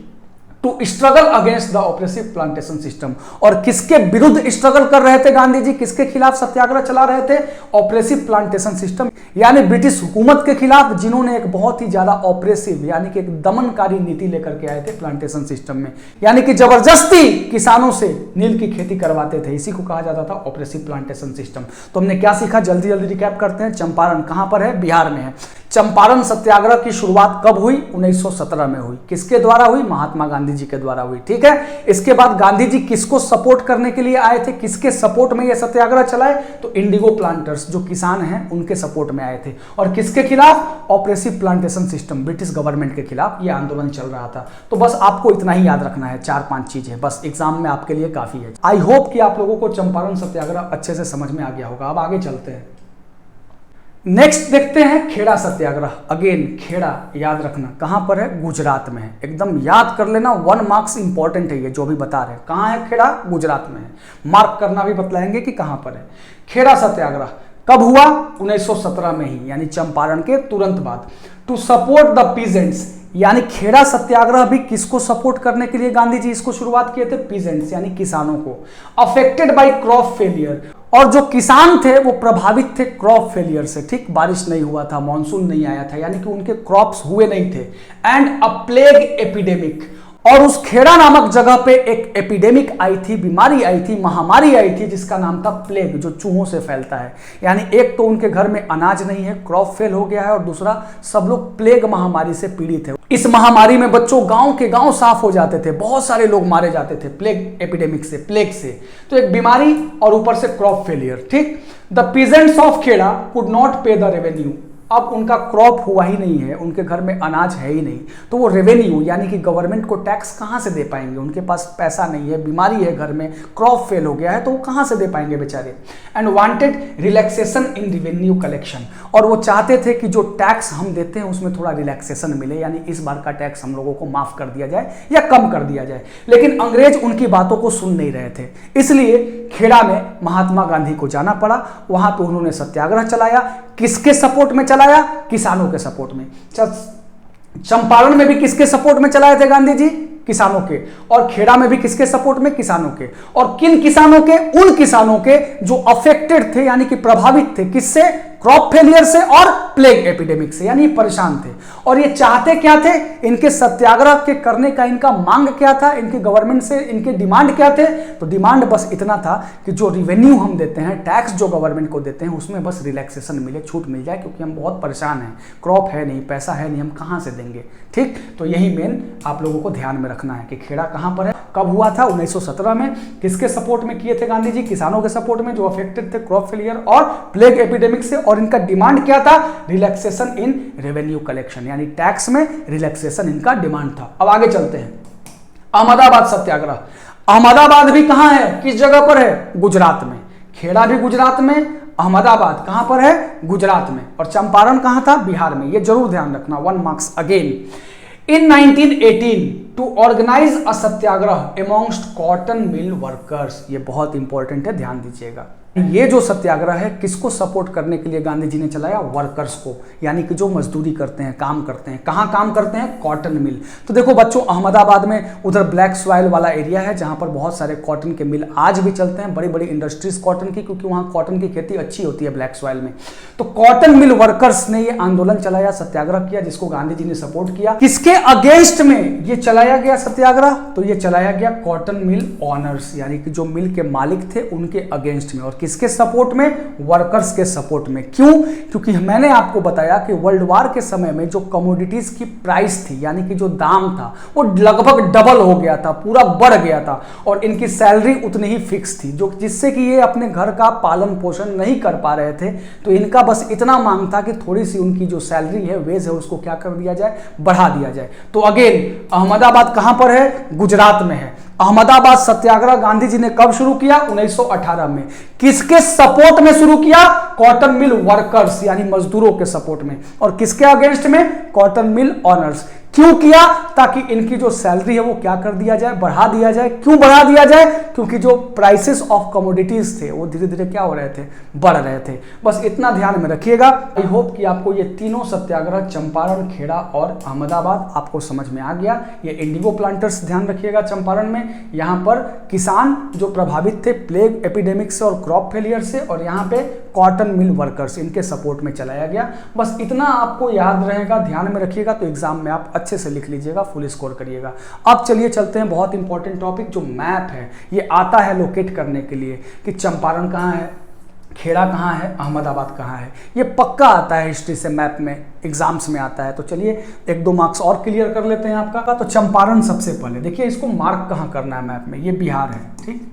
To struggle against the oppressive plantation system. और किसके विरुद्ध स्ट्रगल कर रहे थे गांधी जी? किसके खिलाफ सत्याग्रह चला रहे थे? ऑपरेसिव प्लांटेशन सिस्टम, यानी ब्रिटिश हुकूमत के खिलाफ, जिन्होंने एक बहुत ही ज्यादा ऑपरेसिव, यानी कि एक दमनकारी नीति लेकर के आए थे प्लांटेशन सिस्टम में, यानी कि जबरदस्ती किसानों से नील की खेती करवाते थे। इसी को कहा जाता था ऑपरेसिव प्लांटेशन सिस्टम। तो हमने क्या सीखा? जल्दी जल्दी रिकैप करते हैं। चंपारण कहां पर है? बिहार में है। चंपारण सत्याग्रह की शुरुआत कब हुई? 1917 में हुई। किसके द्वारा हुई? महात्मा गांधी जी के द्वारा हुई। ठीक है, इसके बाद गांधी जी किसको सपोर्ट करने के लिए आए थे? किसके सपोर्ट में यह सत्याग्रह चलाए? तो इंडिगो प्लांटर्स, जो किसान हैं, उनके सपोर्ट में आए थे। और किसके खिलाफ? Oppressive plantation system, British government के खिलाफ यह आंदोलन चल रहा था। तो बस आपको इतना ही याद रखना है, 4-5 चीजें, बस एग्जाम में आपके लिए काफी है। आई होप कि आप लोगों को चंपारण सत्याग्रह अच्छे से समझ में आ गया होगा। अब आगे चलते हैं, नेक्स्ट देखते हैं खेड़ा सत्याग्रह। अगेन खेड़ा याद रखना कहां पर है? गुजरात में है। एकदम याद कर लेना, 1 मार्क्स इंपॉर्टेंट है ये जो भी बता रहे हैं। कहां है खेड़ा? गुजरात में है। मार्क करना भी बतलाएंगे कि कहां पर है। खेड़ा सत्याग्रह कब हुआ? 1917 में ही, यानी चंपारण के तुरंत बाद। टू सपोर्ट द पीजेंट्स, यानी खेड़ा सत्याग्रह भी किसको सपोर्ट करने के लिए गांधी जी इसको शुरुआत किए थे? पीजेंट्स, यानी किसानों को। अफेक्टेड बाय क्रॉप फेलियर, और जो किसान थे वो प्रभावित थे क्रॉप फेलियर से। ठीक, बारिश नहीं हुआ था, मानसून नहीं आया था, यानी कि उनके क्रॉप्स हुए नहीं थे। एंड अ प्लेग एपिडेमिक, और उस खेड़ा नामक जगह पे एक एपिडेमिक आई थी, बीमारी आई थी, महामारी आई थी, जिसका नाम था प्लेग, जो चूहों से फैलता है। यानी एक तो उनके घर में अनाज नहीं है, क्रॉप फेल हो गया है, और दूसरा सब लोग प्लेग महामारी से पीड़ित है। इस महामारी में बच्चों गांव के गांव साफ हो जाते थे, बहुत सारे लोग मारे जाते थे प्लेग एपिडेमिक से, प्लेग से। तो एक बीमारी और ऊपर से क्रॉप फेलियर। ठीक, the peasants of Kheda could not pay the revenue, अब उनका क्रॉप हुआ ही नहीं है, उनके घर में अनाज है ही नहीं, तो वो रेवेन्यू यानी कि गवर्नमेंट को टैक्स कहाँ से दे पाएंगे? उनके पास पैसा नहीं है, बीमारी है घर में, क्रॉप फेल हो गया है, तो वो कहाँ से दे पाएंगे बेचारे? And wanted relaxation in revenue collection, और वो चाहते थे कि जो टैक्स हम देते हैं उसमें थोड़ा रिलैक्सेशन मिले, यानी इस बार का टैक्स हम लोगों को माफ कर दिया जाए या कम कर दिया जाए। लेकिन अंग्रेज उनकी बातों को सुन नहीं रहे थे, इसलिए खेड़ा में महात्मा गांधी को जाना पड़ा। वहां पे उन्होंने सत्याग्रह चलाया। किसके सपोर्ट में चलाया? किसानों के सपोर्ट में। चंपारण में भी किसके सपोर्ट में चलाए थे गांधी जी? किसानों के। और खेड़ा में भी किसके सपोर्ट में? किसानों के। और किन किसानों के? उन किसानों के जो अफेक्टेड थे, यानी कि प्रभावित थे। किससे? क्रॉप फेलियर से और प्लेग एपिडेमिक से, यानी परेशान थे। और ये चाहते क्या थे? इनके सत्याग्रह के करने का इनका मांग क्या था? इनके गवर्नमेंट से इनके डिमांड क्या थे? तो डिमांड बस इतना था कि जो रिवेन्यू हम देते हैं, टैक्स जो गवर्नमेंट को देते हैं, उसमें बस रिलैक्सेशन मिले, छूट मिल जाए, क्योंकि हम बहुत परेशान हैं, क्रॉप है नहीं, पैसा है नहीं, हम कहाँ से देंगे? ठीक, तो यही मेन आप लोगों को ध्यान में रखना है कि खेड़ा कहाँ पर है, कब हुआ था? 1917 में। किसके सपोर्ट में किए थे गांधी जी? किसानों के सपोर्ट में, जो अफेक्टेड थे क्रॉप फेलियर और प्लेग एपिडेमिक से। और इनका डिमांड क्या था? रिलैक्सेशन इन रेवेन्यू कलेक्शन, यानी टैक्स में रिलैक्सेशन इनका डिमांड था। अब आगे चलते हैं, अहमदाबाद सत्याग्रह। अहमदाबाद भी कहां है? किस जगह पर है? गुजरात में। खेड़ा भी गुजरात में, अहमदाबाद कहां पर है? गुजरात में। और चंपारण कहां था? बिहार में। ये जरूर ध्यान रखना, 1 marks again. In 1918 to organize a Satyagraha amongst cotton mill workers, ये बहुत इंपॉर्टेंट है, ध्यान दीजिएगा। ये जो सत्याग्रह है किसको सपोर्ट करने के लिए गांधी जी ने चलाया? वर्कर्स को, यानी कि जो मजदूरी करते हैं, काम करते हैं। कहाँ काम करते हैं? Cotton mill. तो देखो बच्चों, अहमदाबाद में उधर ब्लैक सॉइल वाला एरिया है, जहाँ पर बहुत सारे कॉटन के मिल आज भी चलते हैं, बड़ी बड़ी इंडस्ट्रीज कॉटन की, क्योंकि वहाँ कॉटन की खेती अच्छी होती है ब्लैक सॉइल में। तो कॉटन मिल वर्कर्स ने ये आंदोलन चलाया, सत्याग्रह किया, जिसको गांधी जी ने सपोर्ट किया। किसके अगेंस्ट में ये चलाया गया सत्याग्रह? तो ये चलाया गया कॉटन मिल ऑनर्स, यानी कि जो मिल के मालिक थे उनके अगेंस्ट में। और किसके सपोर्ट में? वर्कर्स के सपोर्ट में। क्यों? क्योंकि मैंने आपको बताया कि वर्ल्ड वार के समय में जो कमोडिटीज की प्राइस थी, यानी कि जो दाम था, वो लगभग डबल हो गया था, पूरा बढ़ गया था। और इनकी सैलरी उतनी ही फिक्स थी, जो जिससे कि ये अपने घर का पालन पोषण नहीं कर पा रहे थे। तो इनका बस इतना मांग था कि थोड़ी सी उनकी जो सैलरी है, वेज है, उसको क्या कर दिया जाए? बढ़ा दिया जाए। तो अगेन अहमदाबाद कहां पर है? गुजरात में है। अहमदाबाद सत्याग्रह गांधी जी ने कब शुरू किया? 1918 में। किसके सपोर्ट में शुरू किया? कॉटन मिल वर्कर्स, यानी मजदूरों के सपोर्ट में। और किसके अगेंस्ट में? Cotton mill honours. क्यों किया? ताकि इनकी जो सैलरी है वो क्या कर दिया जाए? बढ़ा दिया जाए। क्यों बढ़ा दिया जाए? क्योंकि जो प्राइसेस ऑफ कमोडिटीज थे वो धीरे धीरे क्या हो रहे थे? बढ़ रहे थे। बस इतना ध्यान में रखिएगा। आई होप कि आपको ये तीनों सत्याग्रह, चंपारण, खेड़ा और अहमदाबाद, आपको समझ में आ गया। ये इंडिगो प्लांटर्स ध्यान रखिएगा चंपारण में। यहाँ पर किसान जो प्रभावित थे प्लेग एपिडेमिक से और क्रॉप फेलियर से, और यहाँ पे कॉटन मिल वर्कर्स, इनके सपोर्ट में चलाया गया। बस इतना आपको याद रहेगा, ध्यान में रखिएगा, तो एग्जाम में आप अच्छे से लिख लीजिएगा, फुल स्कोर करिएगा। अब चलिए चलते हैं बहुत इंपॉर्टेंट टॉपिक, जो मैप है, ये आता है लोकेट करने के लिए कि चंपारण कहाँ है, खेड़ा कहाँ है, अहमदाबाद कहाँ है, ये पक्का आता है हिस्ट्री से, मैप में, एग्जाम्स में आता है। तो चलिए 1-2 मार्क्स और क्लियर कर लेते हैं आपका। तो चंपारण सबसे पहले देखिए, इसको मार्क कहाँ करना है मैप में, ये बिहार है, ठीक,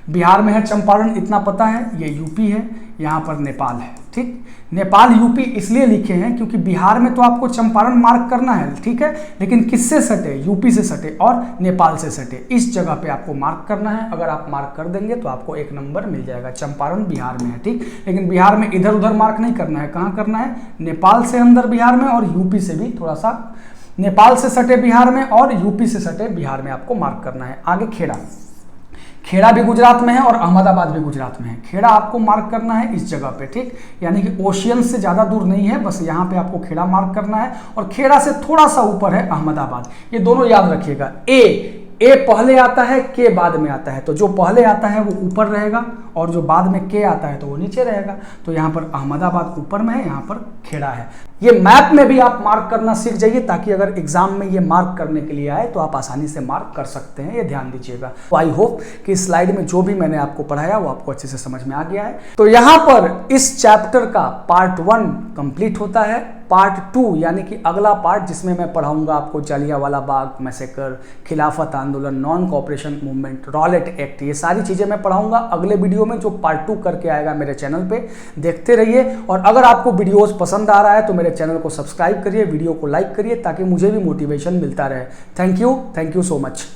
बिहार में है चंपारण, इतना पता है। ये यूपी है, यहाँ पर नेपाल है, ठीक। नेपाल यूपी इसलिए लिखे हैं क्योंकि बिहार में तो आपको चंपारण मार्क करना है, ठीक है, लेकिन किससे सटे, यूपी से सटे और नेपाल से सटे, इस जगह पे आपको मार्क करना है। अगर आप मार्क कर देंगे तो आपको 1 नंबर मिल जाएगा। चंपारण बिहार में है, ठीक, लेकिन बिहार में इधर उधर मार्क नहीं करना है। कहाँ करना है, नेपाल से अंदर बिहार में और यूपी से भी थोड़ा सा, नेपाल से सटे बिहार में और यूपी से सटे बिहार में आपको मार्क करना है। आगे खेड़ा, खेड़ा भी गुजरात में है और अहमदाबाद भी गुजरात में है। खेड़ा आपको मार्क करना है इस जगह पे, ठीक, यानी कि ओशियन से ज़्यादा दूर नहीं है, बस यहाँ पे आपको खेड़ा मार्क करना है। और खेड़ा से थोड़ा सा ऊपर है अहमदाबाद। ये दोनों याद रखिएगा। ए पहले आता है, के बाद में आता है, तो जो पहले आता है वो ऊपर रहेगा और जो बाद में के आता है तो वो नीचे रहेगा। तो यहाँ पर अहमदाबाद ऊपर में है, यहाँ पर खेड़ा है। ये मैप में भी आप मार्क करना सीख जाइए ताकि अगर एग्जाम में ये मार्क करने के लिए आए तो आप आसानी से मार्क कर सकते हैं, ये ध्यान दीजिएगा। तो आई होप कि इस स्लाइड में जो भी मैंने आपको पढ़ाया वो आपको अच्छे से समझ में आ गया है। तो यहाँ पर इस चैप्टर का पार्ट 1 कंप्लीट होता है। पार्ट 2 यानी कि अगला पार्ट, जिसमें मैं पढ़ाऊंगा आपको जलियांवाला बाग मैसेकर, खिलाफत आंदोलन, non cooperation movement, Rowlatt act, ये सारी चीज़ें मैं पढ़ाऊंगा अगले वीडियो में, जो पार्ट 2 करके आएगा मेरे चैनल पे। देखते रहिए और अगर आपको वीडियोस पसंद आ रहा है तो मेरे चैनल को सब्सक्राइब करिए, वीडियो को लाइक करिए ताकि मुझे भी मोटिवेशन मिलता रहे। Thank you so much.